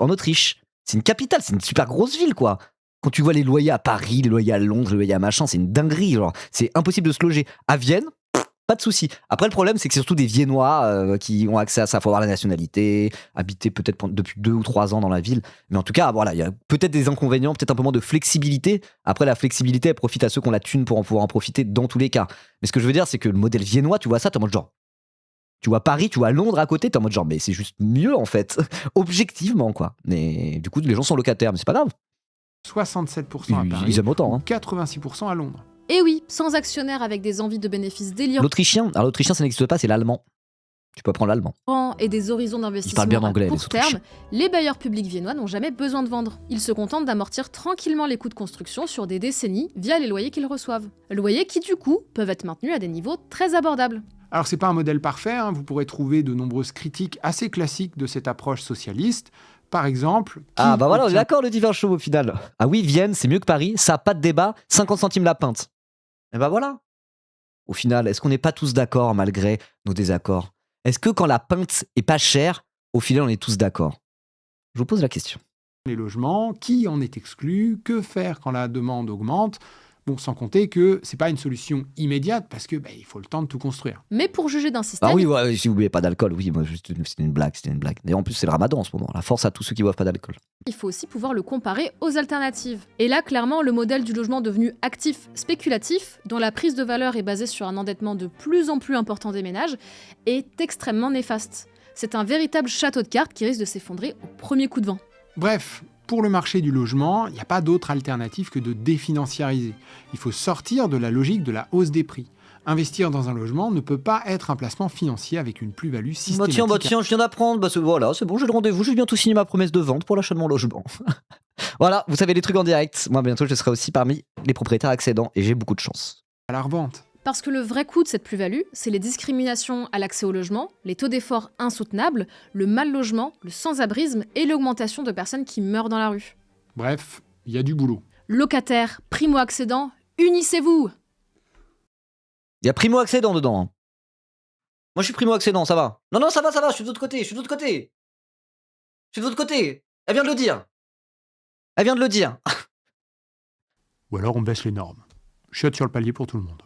C'est une capitale, c'est une super grosse ville, quoi. Quand tu vois les loyers à Paris, les loyers à Londres, les loyers à machin, c'est une dinguerie, genre. C'est impossible de se loger. À Vienne, pas de souci. Après, le problème, c'est que c'est surtout des Viennois qui ont accès à ça. Il faut avoir la nationalité, habiter peut-être depuis 2 ou 3 ans dans la ville. Mais en tout cas, voilà, il y a peut-être des inconvénients, peut-être un peu moins de flexibilité. Après, la flexibilité, elle profite à ceux qui ont la thune pour en pouvoir en profiter dans tous les cas. Mais ce que je veux dire, c'est que le modèle viennois, tu vois ça, t'es en mode genre. Tu vois Paris, tu vois Londres à côté, t'es en mode genre, mais c'est juste mieux en fait. Objectivement, quoi. Mais du coup, les gens sont locataires, mais c'est pas grave. 67% à Paris, ils aiment autant, hein. 86% à Londres. Et oui, sans actionnaires avec des envies de bénéfices délirantes. L'autrichien, ça n'existe pas, c'est l'allemand. Tu peux apprendre l'allemand. Et des horizons d'investissement parlent bien anglais, à court les Autrichiens. terme, les bailleurs publics viennois n'ont jamais besoin de vendre. Ils se contentent d'amortir tranquillement les coûts de construction sur des décennies via les loyers qu'ils reçoivent. Loyers qui, du coup, peuvent être maintenus à des niveaux très abordables. Alors c'est pas un modèle parfait, hein. Vous pourrez trouver de nombreuses critiques assez classiques de cette approche socialiste. Par exemple... Ah bah voilà, on est d'accord, le divin chaud au final. Ah oui, Vienne, c'est mieux que Paris, ça a pas de débat, 50 centimes la pinte. Et bah voilà. Au final, est-ce qu'on n'est pas tous d'accord malgré nos désaccords? Est-ce que quand la pinte est pas chère, au final on est tous d'accord? Je vous pose la question. Les logements, qui en est exclu? Que faire quand la demande augmente? Bon, sans compter que c'est pas une solution immédiate parce que il faut le temps de tout construire. Mais pour juger d'un système... Ah oui, ouais, si vous buvez pas d'alcool, oui, moi, c'était une blague. D'ailleurs, en plus, c'est le ramadan en ce moment. La force à tous ceux qui boivent pas d'alcool. Il faut aussi pouvoir le comparer aux alternatives. Et là, clairement, le modèle du logement devenu actif, spéculatif, dont la prise de valeur est basée sur un endettement de plus en plus important des ménages, est extrêmement néfaste. C'est un véritable château de cartes qui risque de s'effondrer au premier coup de vent. Bref, pour le marché du logement, il n'y a pas d'autre alternative que de définanciariser. Il faut sortir de la logique de la hausse des prix. Investir dans un logement ne peut pas être un placement financier avec une plus-value systématique. Bah tiens, je viens d'apprendre. Voilà, c'est bon, j'ai le rendez-vous. Je vais bientôt signer ma promesse de vente pour l'achat de mon logement. Voilà, vous savez les trucs en direct. Moi, bientôt, je serai aussi parmi les propriétaires accédants et j'ai beaucoup de chance. À la revente. Parce que le vrai coût de cette plus-value, c'est les discriminations à l'accès au logement, les taux d'effort insoutenables, le mal-logement, le sans-abrisme et l'augmentation de personnes qui meurent dans la rue. Bref, il y a du boulot. Locataires, primo-accédants, unissez-vous! Il y a primo-accédant dedans. Hein. Moi, je suis primo-accédant, ça va. Non, ça va, je suis de l'autre côté, Elle vient de le dire. Ou alors on baisse les normes. Chiotte sur le palier pour tout le monde.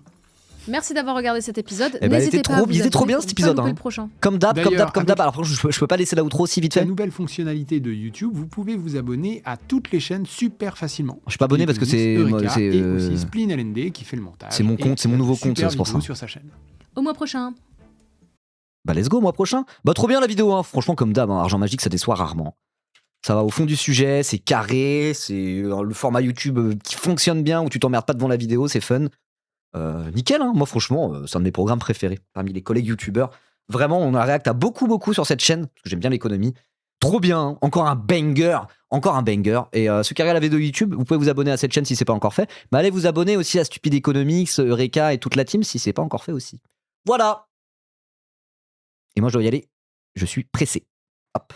Merci d'avoir regardé cet épisode. Il était trop bien cet épisode. Hein. Comme d'hab. Alors je peux pas laisser la outro aussi vite fait. La nouvelle fonctionnalité de YouTube, vous pouvez vous abonner à toutes les chaînes super facilement. Je suis pas abonné parce que c'est et aussi Spleen LND qui fait le montage. C'est mon compte, c'est mon nouveau compte, c'est pour ça. Sur sa chaîne. Au mois prochain. Bah let's go, mois prochain. Bah trop bien la vidéo, hein. Franchement comme d'hab, hein. Argent Magique ça déçoit rarement. Ça va au fond du sujet, c'est carré, c'est le format YouTube qui fonctionne bien où tu t'emmerdes pas devant la vidéo, c'est fun. Nickel, hein. Moi franchement, c'est un de mes programmes préférés parmi les collègues youtubeurs. Vraiment, on a réacté à beaucoup sur cette chaîne, parce que j'aime bien l'économie. Trop bien, hein. Encore un banger. Et ceux qui regardent la vidéo YouTube, vous pouvez vous abonner à cette chaîne si c'est pas encore fait. Mais allez vous abonner aussi à Stupid Economics, Eureka et toute la team si c'est pas encore fait aussi. Voilà. Et moi je dois y aller, je suis pressé. Hop.